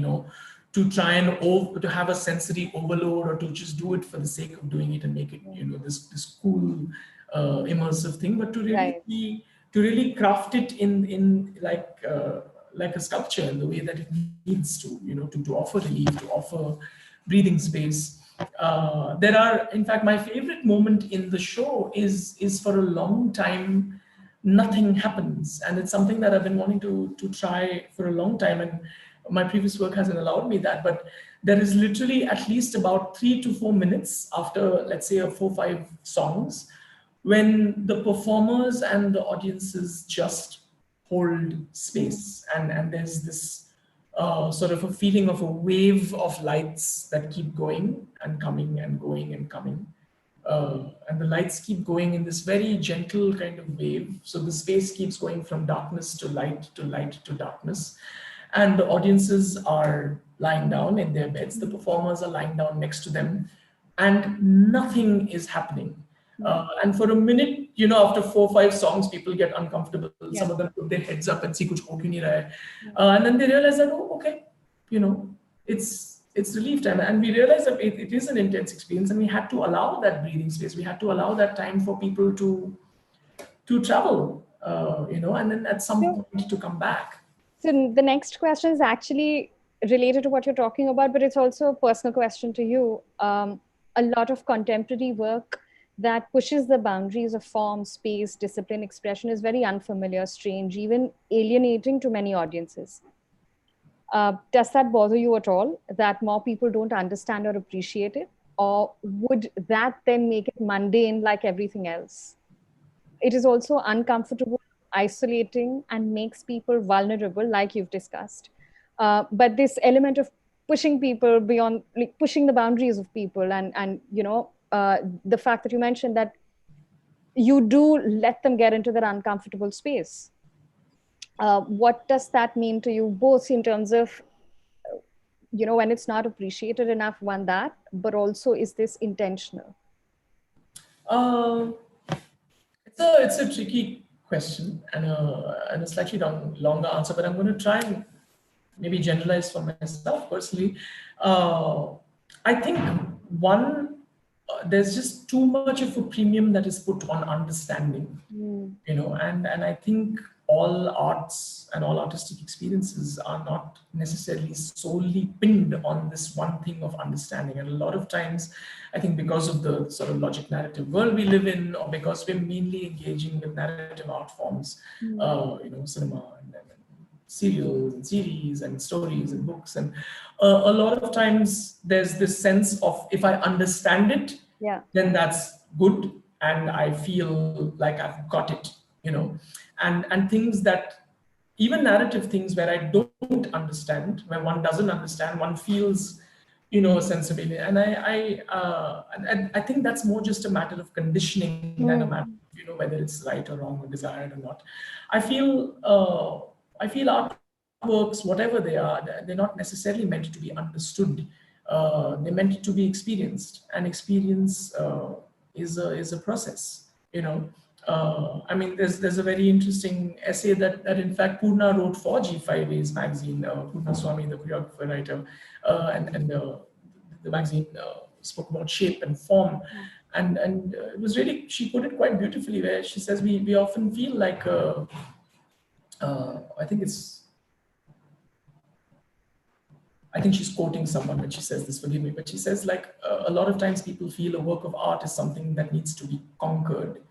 to try and to have a sensory overload, or to just do it for the sake of doing it and make it, this cool, immersive thing, but to really craft it in like a sculpture in the way that it needs to, to offer relief, to offer breathing space. There are, in fact, my favorite moment in the show is for a long time, nothing happens. And it's something that I've been wanting to try for a long time. And my previous work hasn't allowed me that, but there is literally at least about 3 to 4 minutes after, let's say, 4-5 songs, when the performers and the audiences just hold space, and there's this sort of a feeling of a wave of lights that keep going and coming and going and coming. And the lights keep going in this very gentle kind of wave. So the space keeps going from darkness to light to light to darkness. And the audiences are lying down in their beds. The performers are lying down next to them, and nothing is happening. And for a minute, you know, after 4 or 5 songs, people get uncomfortable. Yeah. Some of them put their heads up and see kuch ho kyun nahi raha hai. And then they realize that, oh, okay, you know, it's relief time. And we realized that it is an intense experience, and we had to allow that breathing space. We had to allow that time for people to travel, you know, and then at some point to come back. So the next question is actually related to what you're talking about, but it's also a personal question to you. A lot of contemporary work that pushes the boundaries of form, space, discipline, expression is very unfamiliar, strange, even alienating to many audiences. Does that bother you at all, that more people don't understand or appreciate it? Or would that then make it mundane like everything else? It is also uncomfortable, isolating, and makes people vulnerable, like you've discussed. But this element of pushing people beyond, like pushing the boundaries of people, and you know, the fact that you mentioned that you do let them get into that uncomfortable space. What does that mean to you, both in terms of, you know, when it's not appreciated enough, one that, but also is this intentional? It's a tricky question and a slightly longer answer, but I'm going to try and maybe generalize for myself personally. I think there's just too much of a premium that is put on understanding, you know, and I think all arts and all artistic experiences are not necessarily solely pinned on this one thing of understanding. And a lot of times, I think because of the sort of logic narrative world we live in, or because we're mainly engaging with narrative art forms, you know, cinema and serials and series and stories and books. And a lot of times there's this sense of, if I understand it, then that's good. And I feel like I've got it, you know, and things that, even narrative things where I don't understand, where one doesn't understand, one feels, you know, a sense of alien. And I think that's more just a matter of conditioning than a matter of, you know, whether it's right or wrong or desired or not. I feel artworks, whatever they are, they're not necessarily meant to be understood. They're meant to be experienced, and experience is a process, you know. I mean, there's a very interesting essay that in fact Purna wrote for G5A's magazine. Purna Swami, the choreographer, writer, and the magazine spoke about shape and form, and it was really, she put it quite beautifully, where she says we often feel like I think she's quoting someone when she says this, forgive me, but she says, like, a lot of times people feel a work of art is something that needs to be conquered,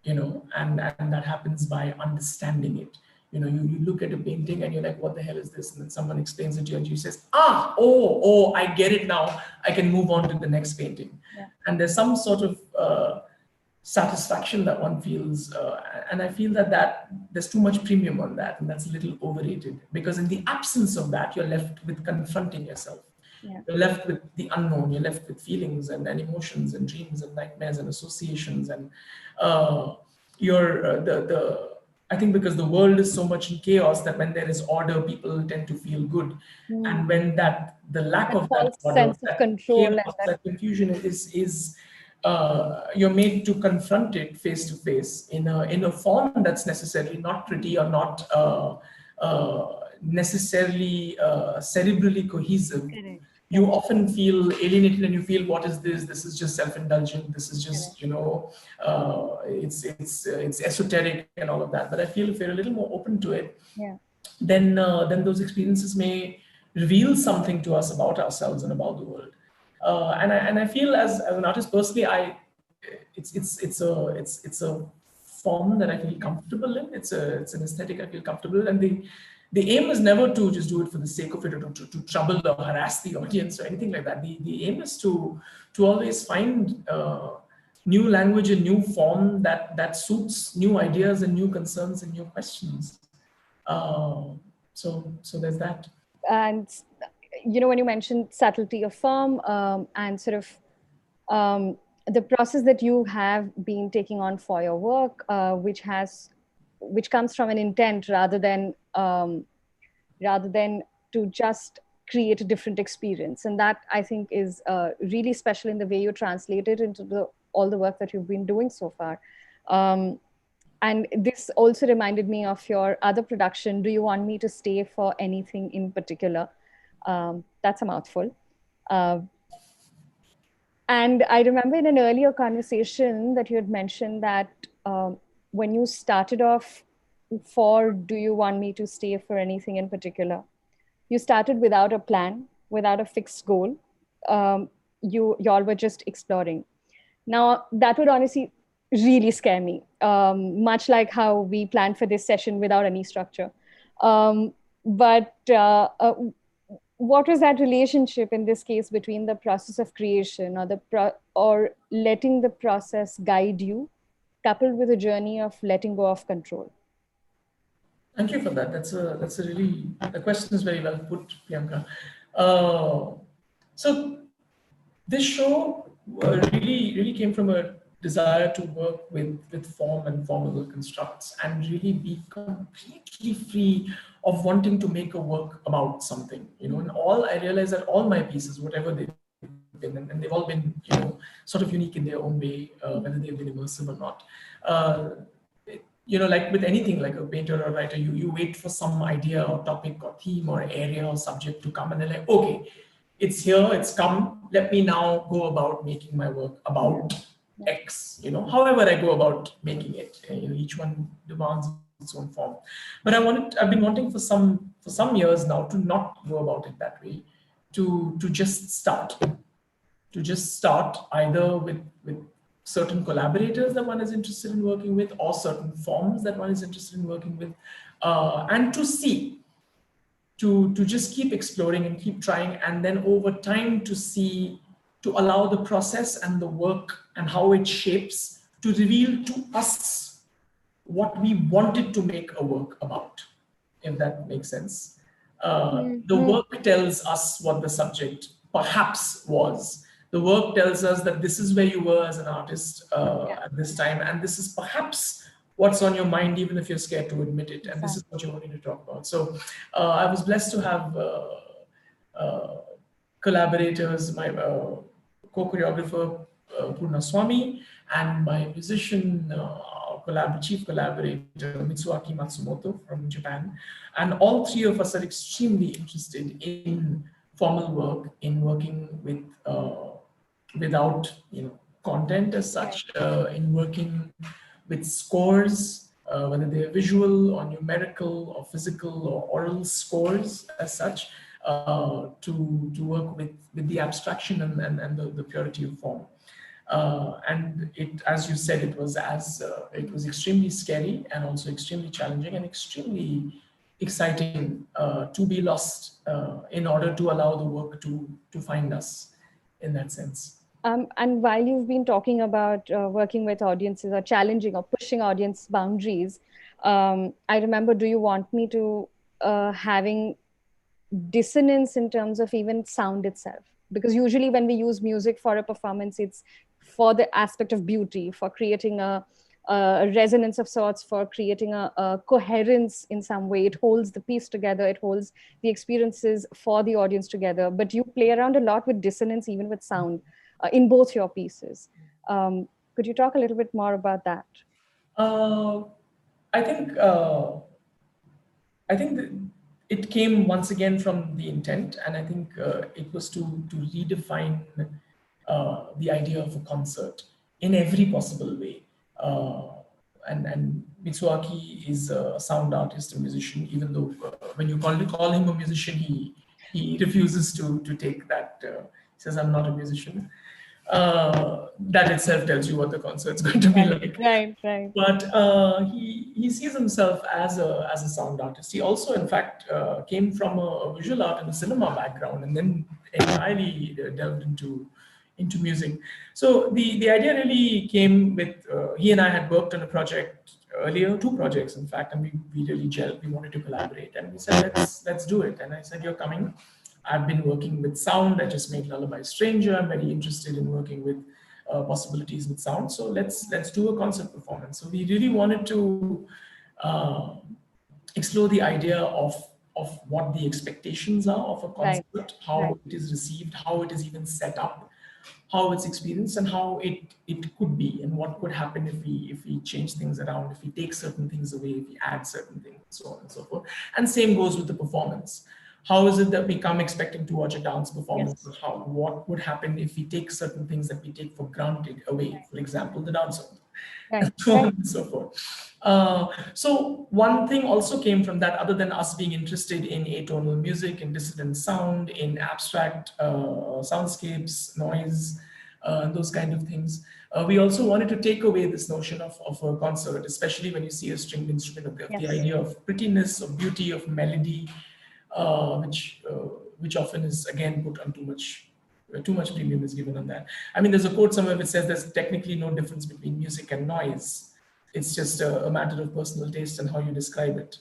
you know, and that happens by understanding it. You know, you look at a painting and you're like, what the hell is this? And then someone explains it to you and she says, I get it now. I can move on to the next painting. Yeah. And there's some sort of satisfaction that one feels. And I feel that there's too much premium on that, and that's a little overrated, because in the absence of that, you're left with confronting yourself. Yeah. You're left with the unknown, you're left with feelings and emotions and dreams and nightmares and associations. And I think because the world is so much in chaos, that when there is order, people tend to feel good. And when the lack of that order, sense of control, chaos, that confusion is you're made to confront it face to face in a form that's necessarily not pretty or not necessarily cerebrally cohesive. Correct. You often feel alienated, and you feel, what is this? This is just self-indulgent. This is just, you know, it's esoteric and all of that. But I feel if we're a little more open to it, then those experiences may reveal something to us about ourselves and about the world. And I feel as an artist personally, it's a form that I feel comfortable in. It's an aesthetic I feel comfortable in. And the aim is never to just do it for the sake of it, or to trouble or harass the audience or anything like that. The aim is to always find new language and new form that suits new ideas and new concerns and new questions. So there's that. And when you mentioned subtlety of form, and sort of the process that you have been taking on for your work, which comes from an intent rather than to just create a different experience. And that, I think, is really special in the way you translate it into all the work that you've been doing so far. And this also reminded me of your other production, Do You Want Me to Stay for Anything in Particular? That's a mouthful. And I remember in an earlier conversation that you had mentioned that when you started off for Do You Want Me to Stay for Anything in Particular, you started without a plan, without a fixed goal. Y'all were just exploring. Now, that would honestly really scare me, much like how we planned for this session without any structure. But what was that relationship in this case between the process of creation or letting the process guide you, coupled with a journey of letting go of control? Thank you for that. The question is very well put, Priyanka. So this show really came from a desire to work with form and formal constructs and really be completely free of wanting to make a work about something. And I realized that all my pieces, whatever they've been, and they've all been, sort of unique in their own way, whether they've been immersive or not. Like with anything, like a painter or writer, you wait for some idea or topic or theme or area or subject to come, and they're like, okay, it's here, it's come, let me now go about making my work about X, however I go about making it. Each one demands its own form. But I've been wanting for some years now to not go about it that way, to just start either with certain collaborators that one is interested in working with, or certain forms that one is interested in working with, and to just keep exploring and keep trying, and then over time to allow the process and the work and how it shapes to reveal to us what we wanted to make a work about, if that makes sense. The work tells us what the subject perhaps was. The work tells us that this is where you were as an artist at this time, and this is perhaps what's on your mind, even if you're scared to admit it, and this is what you're wanting to talk about. So I was blessed to have collaborators, my co-choreographer Purna Swami, and my musician chief collaborator Mitsuaki Matsumoto from Japan. And all three of us are extremely interested in formal work, in working with without content as such, in working with scores, whether they're visual or numerical or physical or oral scores as such, to work with the abstraction and the purity of form. And it, as you said, it was extremely scary and also extremely challenging and extremely exciting to be lost in order to allow the work to find us in that sense. And while you've been talking about working with audiences or challenging or pushing audience boundaries, I remember Do You Want Me to having dissonance in terms of even sound itself? Because usually when we use music for a performance, it's for the aspect of beauty, for creating a resonance of sorts, for creating a coherence in some way. It holds the piece together, it holds the experiences for the audience together. But you play around a lot with dissonance, even with sound, in both your pieces. Could you talk a little bit more about that? I think that it came once again from the intent, and I think it was to redefine the idea of a concert in every possible way. And Mitsuaki is a sound artist, a musician, even though when you call him a musician, he refuses to take that. He says, I'm not a musician. That itself tells you what the concert's going to be like. Right. But he sees himself as a sound artist. He also, in fact, came from a visual art and a cinema background, and then entirely delved into music. So the idea really came with he and I had worked on a project earlier, 2 projects, in fact, and we really gelled. We wanted to collaborate, and we said, let's do it. And I said, you're coming. I've been working with sound. I just made Lullaby Stranger. I'm very interested in working with possibilities with sound. So let's do a concert performance. So we really wanted to explore the idea of what the expectations are of a concert, how it is received, how it is even set up, how it's experienced, and how it could be, and what could happen if we change things around, if we take certain things away, if we add certain things, so on and so forth. And same goes with the performance. How is it that we come expecting to watch a dance performance? Yes. What would happen if we take certain things that we take for granted away? For example, the dance song, and so on and so forth. So one thing also came from that, other than us being interested in atonal music, in dissonant sound, in abstract soundscapes, noise, those kind of things. We also wanted to take away this notion of a concert, especially when you see a stringed instrument, of the idea of prettiness, of beauty, of melody, which often is again put on too much premium is given on that. I mean, there's a quote somewhere which says there's technically no difference between music and noise. It's just a matter of personal taste and how you describe it.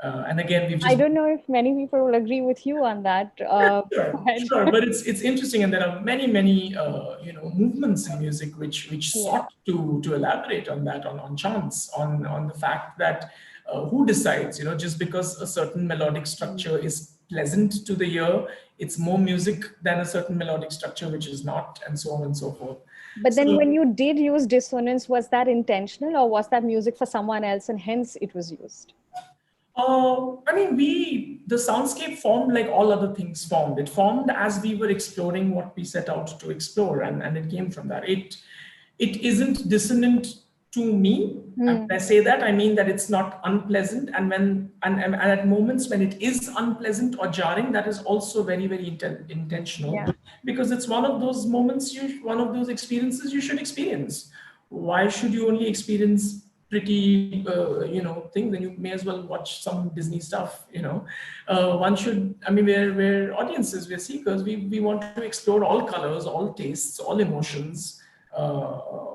And again, I don't know if many people will agree with you on that. Sure, but it's interesting, and there are many movements in music which sought to elaborate on that, on chance, on the fact that who decides, just because a certain melodic structure is pleasant to the ear, it's more music than a certain melodic structure which is not, and so on and so forth. But then when you did use dissonance, was that intentional, or was that music for someone else and hence it was used? I mean, the soundscape formed like all other things formed. It formed as we were exploring what we set out to explore, and it came from that. It isn't dissonant to me. And when I say that, I mean that it's not unpleasant. And at moments when it is unpleasant or jarring, that is also very, very intentional, because it's one of those moments, one of those experiences you should experience. Why should you only experience pretty, things? Then you may as well watch some Disney stuff. One should. I mean, we're audiences, we're seekers. We want to explore all colors, all tastes, all emotions.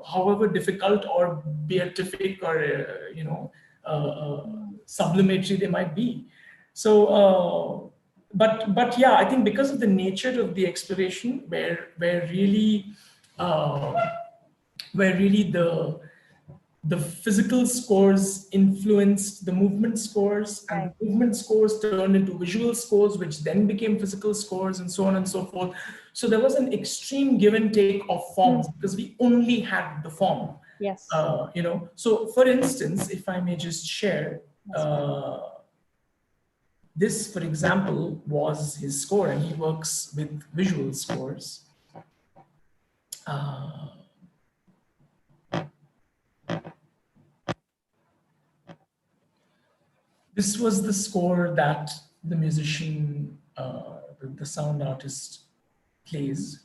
However difficult or beatific or sublimatory they might be. So, but yeah, I think because of the nature of the exploration, where really the physical scores influenced the movement scores, and the movement scores turned into visual scores, which then became physical scores, and so on and so forth. So there was an extreme give and take of forms because we only had the form. Yes. So for instance, if I may just share, this, for example, was his score, and he works with visual scores. This was the score that the musician, the sound artist plays.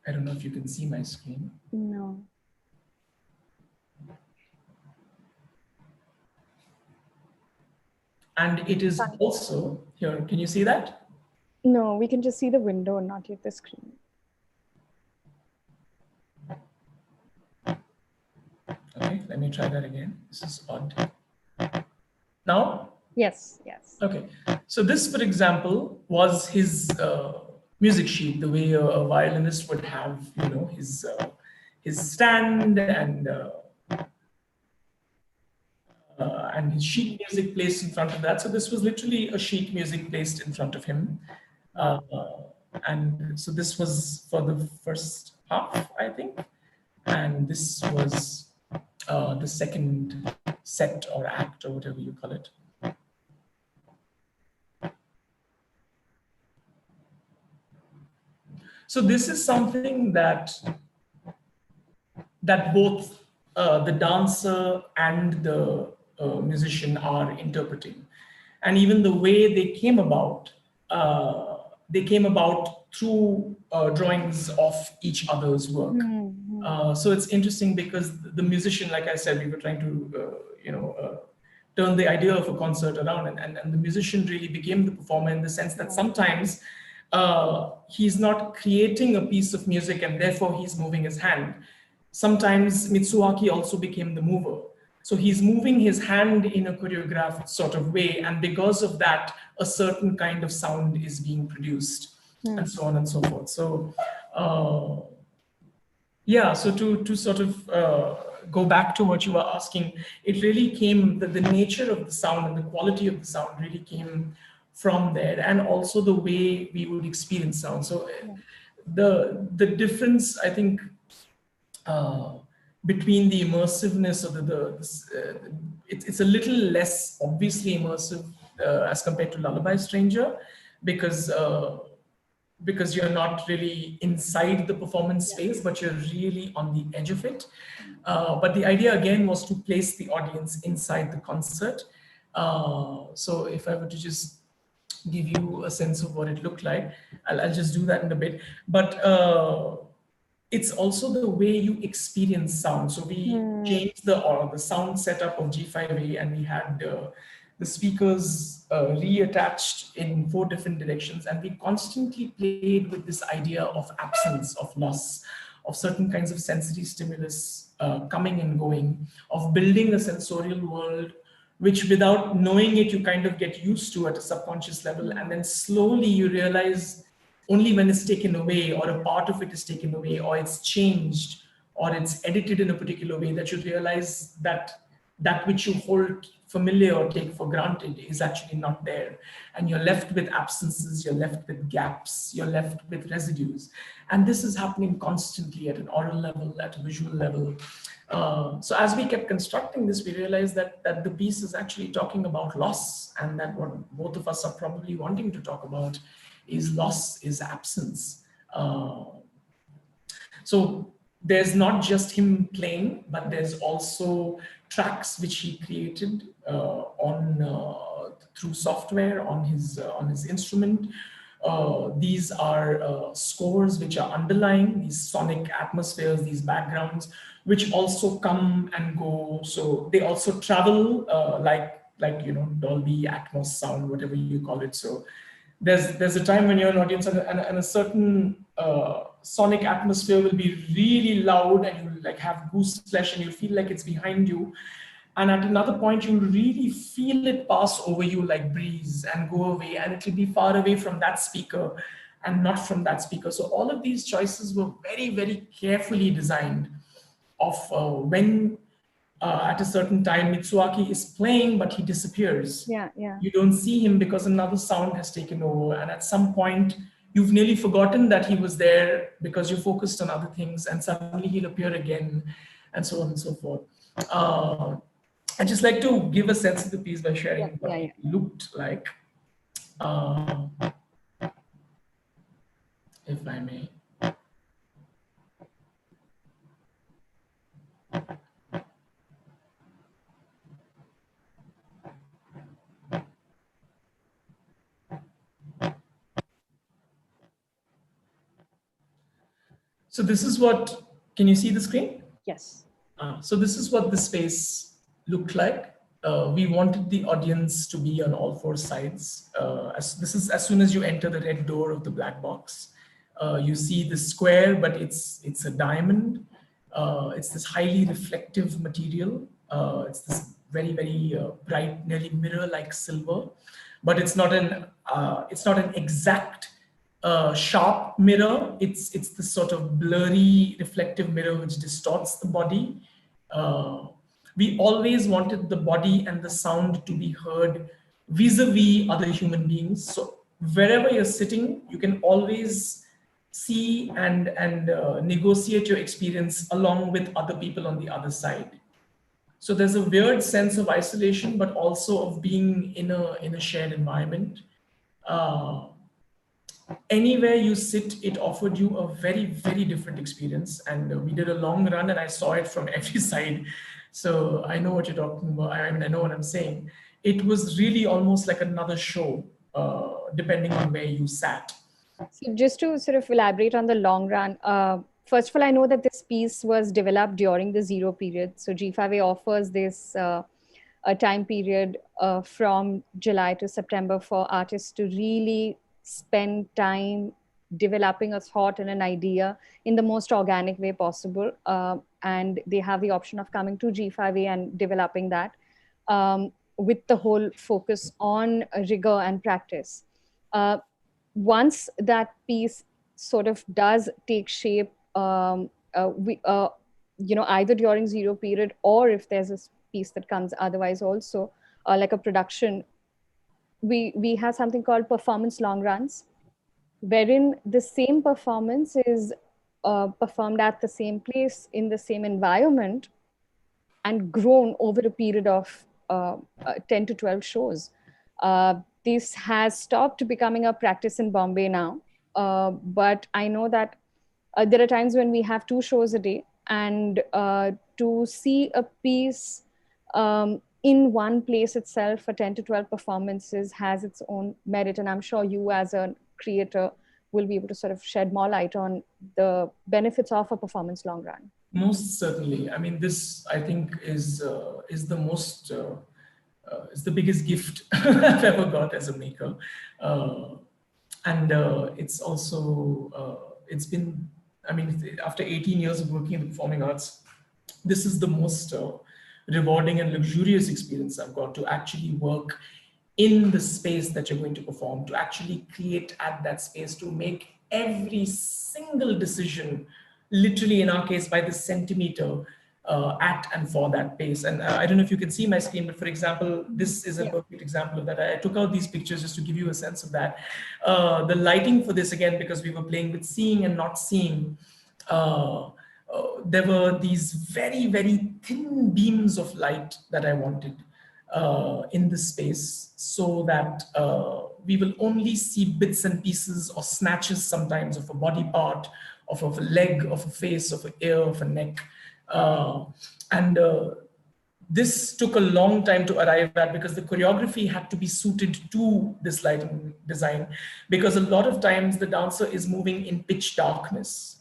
I don't know if you can see my screen. No. And it is also here. Can you see that? No, we can just see the window, not yet the screen. Okay, let me try that again. This is odd. Now? Yes. Okay, so this, for example, was his music sheet, the way a violinist would have, his stand and his sheet music placed in front of that. So this was literally a sheet music placed in front of him. And so this was for the first half, I think. And this was the second set or act or whatever you call it. So this is something that both the dancer and the musician are interpreting. And even the way they came about through drawings of each other's work. So it's interesting because the musician, like I said, we were trying to, turn the idea of a concert around, and the musician really became the performer in the sense that sometimes he's not creating a piece of music and therefore he's moving his hand. sometimes Mitsuaki also became the mover. So he's moving his hand in a choreographed sort of way, and because of that, a certain kind of sound is being produced, and so on and so forth. So, yeah, so to sort of go back to what you were asking, it really came, the nature of the sound and the quality of the sound really came from there, and also the way we would experience sound. So the difference, I think, between the immersiveness of it's a little less obviously immersive as compared to Lullaby Stranger, because you're not really inside the performance space, but you're really on the edge of it. But the idea again was to place the audience inside the concert. So if I were to just give you a sense of what it looked like, I'll just do that in a bit. But it's also the way you experience sound. So we changed the sound setup of G5A, and we had the speakers reattached in 4 different directions, and we constantly played with this idea of absence, of loss, of certain kinds of sensory stimulus coming and going, of building a sensorial world which, without knowing it, you kind of get used to at a subconscious level, and then slowly you realize only when it's taken away, or a part of it is taken away, or it's changed, or it's edited in a particular way, that you realize that that which you hold familiar or take for granted is actually not there. And you're left with absences, you're left with gaps, you're left with residues. And this is happening constantly at an oral level, at a visual level. So as we kept constructing this, we realized that the piece is actually talking about loss, and that what both of us are probably wanting to talk about is loss, is absence. So there's not just him playing, but there's also tracks which he created through software on his instrument. These are scores which are underlying, these sonic atmospheres, these backgrounds, which also come and go. So they also travel like Dolby Atmos sound, whatever you call it. So there's a time when you're an audience, and a certain sonic atmosphere will be really loud, and you'll like have goose flesh, and you'll feel like it's behind you. And at another point, you'll really feel it pass over you like breeze and go away, and it'll be far away from that speaker and not from that speaker. So all of these choices were very, very carefully designed of when at a certain time Mitsuaki is playing, but he disappears. Yeah, yeah. You don't see him because another sound has taken over. And at some point, you've nearly forgotten that he was there because you focused on other things, and suddenly he'll appear again, and so on and so forth. I'd just like to give a sense of the piece by sharing what it looked like, if I may. So this is what, can you see the screen? Yes. So this is what the space looked like. We wanted the audience to be on all 4 sides. This is as soon as you enter the red door of the black box. You see the square, but it's a diamond. It's this highly reflective material. It's this very, very bright, nearly mirror-like silver, but it's not an exact sharp mirror. It's this sort of blurry, reflective mirror which distorts the body. We always wanted the body and the sound to be heard vis-a-vis other human beings. So wherever you're sitting, you can always see and negotiate your experience along with other people on the other side. So there's a weird sense of isolation, but also of being in a shared environment. Anywhere you sit, it offered you a very, very different experience. And we did a long run, and I saw it from every side. So I know what you're talking about. I mean, I know what I'm saying. It was really almost like another show, depending on where you sat. So just to sort of elaborate on the long run, first of all, I know that this piece was developed during the zero period. So G5A offers this a time period from July to September for artists to really spend time developing a thought and an idea in the most organic way possible. And they have the option of coming to G5A and developing that with the whole focus on rigor and practice. Once that piece sort of does take shape, either during zero period or if there's a piece that comes otherwise also, like a production, we have something called performance long runs, wherein the same performance is performed at the same place in the same environment and grown over a period of 10 to 12 shows. This has stopped becoming a practice in Bombay now, but I know that there are times when we have 2 shows a day, and to see a piece in one place itself for 10 to 12 performances has its own merit. And I'm sure you as a creator will be able to sort of shed more light on the benefits of a performance long run. Most certainly. I mean, this I think is the most is the biggest gift I've ever got as a maker, and it's also it's been. I mean, after 18 years of working in the performing arts, this is the most rewarding and luxurious experience I've got, to actually work in the space that you're going to perform, to actually create at that space, to make every single decision, literally in our case by the centimeter, at and for that pace. And I don't know if you can see my screen, but for example, this is a perfect example of that. I took out these pictures just to give you a sense of that. The lighting for this, again, because we were playing with seeing and not seeing, there were these very, very thin beams of light that I wanted in the space, so that we will only see bits and pieces or snatches sometimes of a body part, of a leg, of a face, of an ear, of a neck. This took a long time to arrive at, because the choreography had to be suited to this lighting design, because a lot of times the dancer is moving in pitch darkness.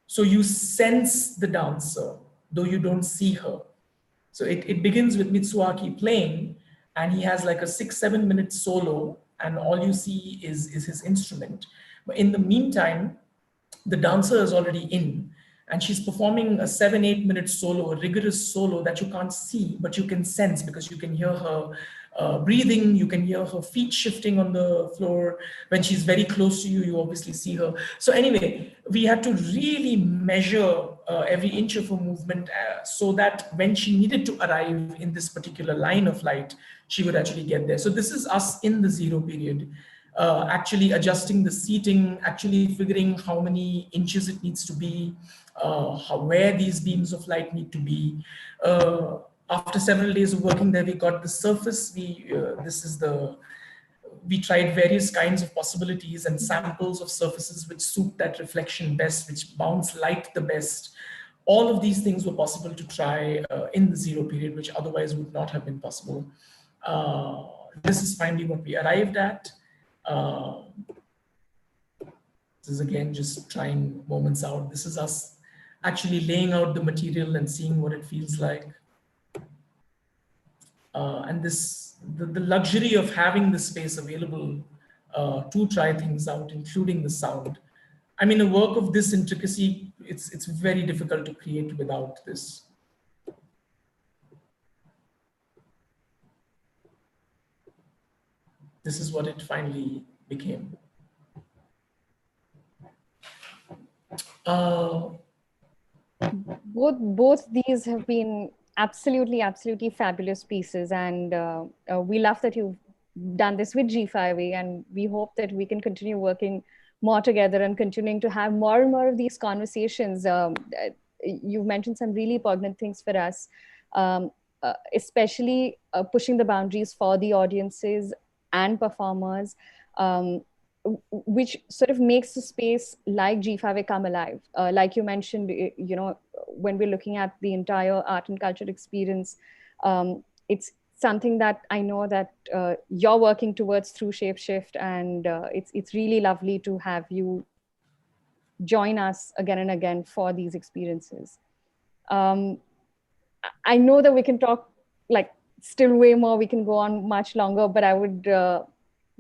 So you sense the dancer, though you don't see her. So it begins with Mitsuaki playing, and he has like a 6-7 minute solo, and all you see is his instrument. But in the meantime, the dancer is already in, and she's performing a 7-8 minute solo, a rigorous solo that you can't see, but you can sense, because you can hear her breathing, you can hear her feet shifting on the floor. When she's very close to you, you obviously see her. So anyway, we had to really measure every inch of her movement so that when she needed to arrive in this particular line of light, she would actually get there. So this is us in the zero period. Actually adjusting the seating, actually figuring how many inches it needs to be, where these beams of light need to be. After several days of working there, we got the surface. We tried various kinds of possibilities and samples of surfaces which suit that reflection best, which bounce light the best. All of these things were possible to try in the zero period, which otherwise would not have been possible. This is finally what we arrived at. This is again just trying moments out. This is us actually laying out the material and seeing what it feels like. And the luxury of having the space available to try things out, including the sound. I mean, a work of this intricacy, it's very difficult to create without this. This is what it finally became. Both these have been absolutely fabulous pieces, and we love that you've done this with G5A, and we hope that we can continue working more together and continuing to have more and more of these conversations. You've mentioned some really poignant things for us, especially pushing the boundaries for the audiences and performers, which sort of makes the space like G5A come alive. Like you mentioned, you know, when we're looking at the entire art and culture experience, it's something that I know that you're working towards through Shapeshift, and it's really lovely to have you join us again and again for these experiences. I know that we can talk like still way more, we can go on much longer, but I would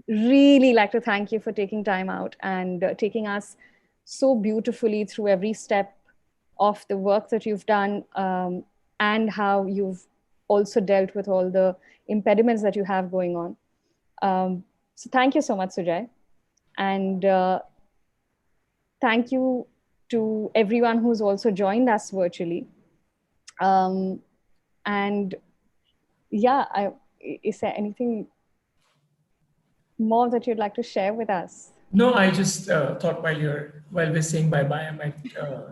really like to thank you for taking time out and taking us so beautifully through every step of the work that you've done, and how you've also dealt with all the impediments that you have going on. So thank you so much, Sujay. And thank you to everyone who's also joined us virtually. And yeah, is there anything more that you'd like to share with us? No, I just thought while we're saying bye-bye, I might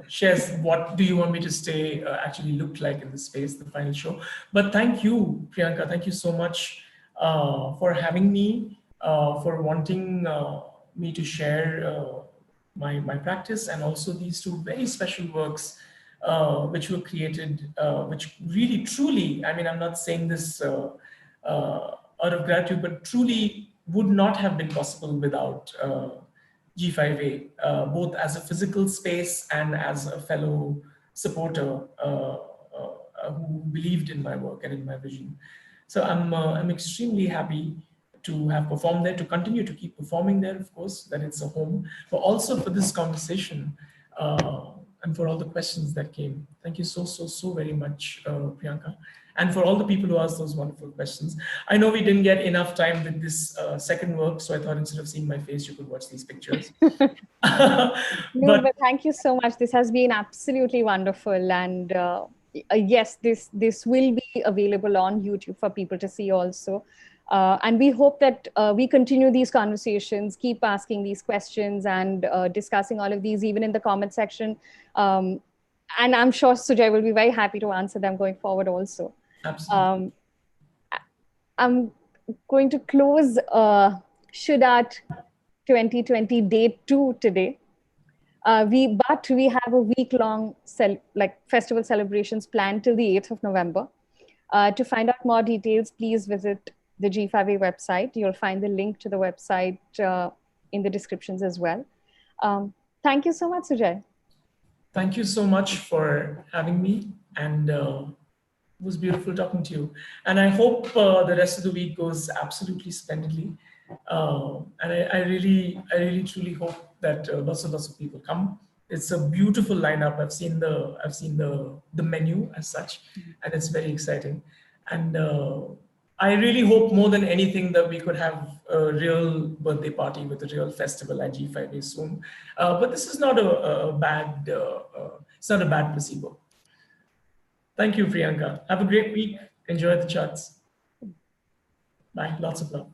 share what do you want me to stay actually looked like in the space, the final show. But thank you, Priyanka. Thank you so much for having me, for wanting me to share my practice, and also these two very special works which were created, which really, truly, I mean, I'm not saying this out of gratitude, but truly would not have been possible without G5A, both as a physical space and as a fellow supporter who believed in my work and in my vision. So I'm extremely happy to have performed there, to continue to keep performing there, of course, that it's a home, but also for this conversation and for all the questions that came. Thank you so very much, Priyanka. And for all the people who asked those wonderful questions. I know we didn't get enough time with this second work, so I thought instead of seeing my face, you could watch these pictures. No, but thank you so much. This has been absolutely wonderful. And yes, this will be available on YouTube for people to see also. And we hope that we continue these conversations, keep asking these questions and discussing all of these, even in the comment section. And I'm sure Sujay will be very happy to answer them going forward also. Absolutely. I'm going to close Shudat 2020 day 2 today. But we have a week-long festival celebrations planned till the 8th of November. To find out more details, please visit the G5A website. You'll find the link to the website in the descriptions as well. Thank you so much, Sujay. Thank you so much for having me, and it was beautiful talking to you. And I hope the rest of the week goes absolutely splendidly. And I really truly hope that lots of people come. It's a beautiful lineup. I've seen the menu as such, and it's very exciting. And I really hope more than anything that we could have a real birthday party with a real festival at G5A soon. But this is not a bad, it's not a bad placebo. Thank you, Priyanka. Have a great week. Enjoy the charts. Bye. Lots of love.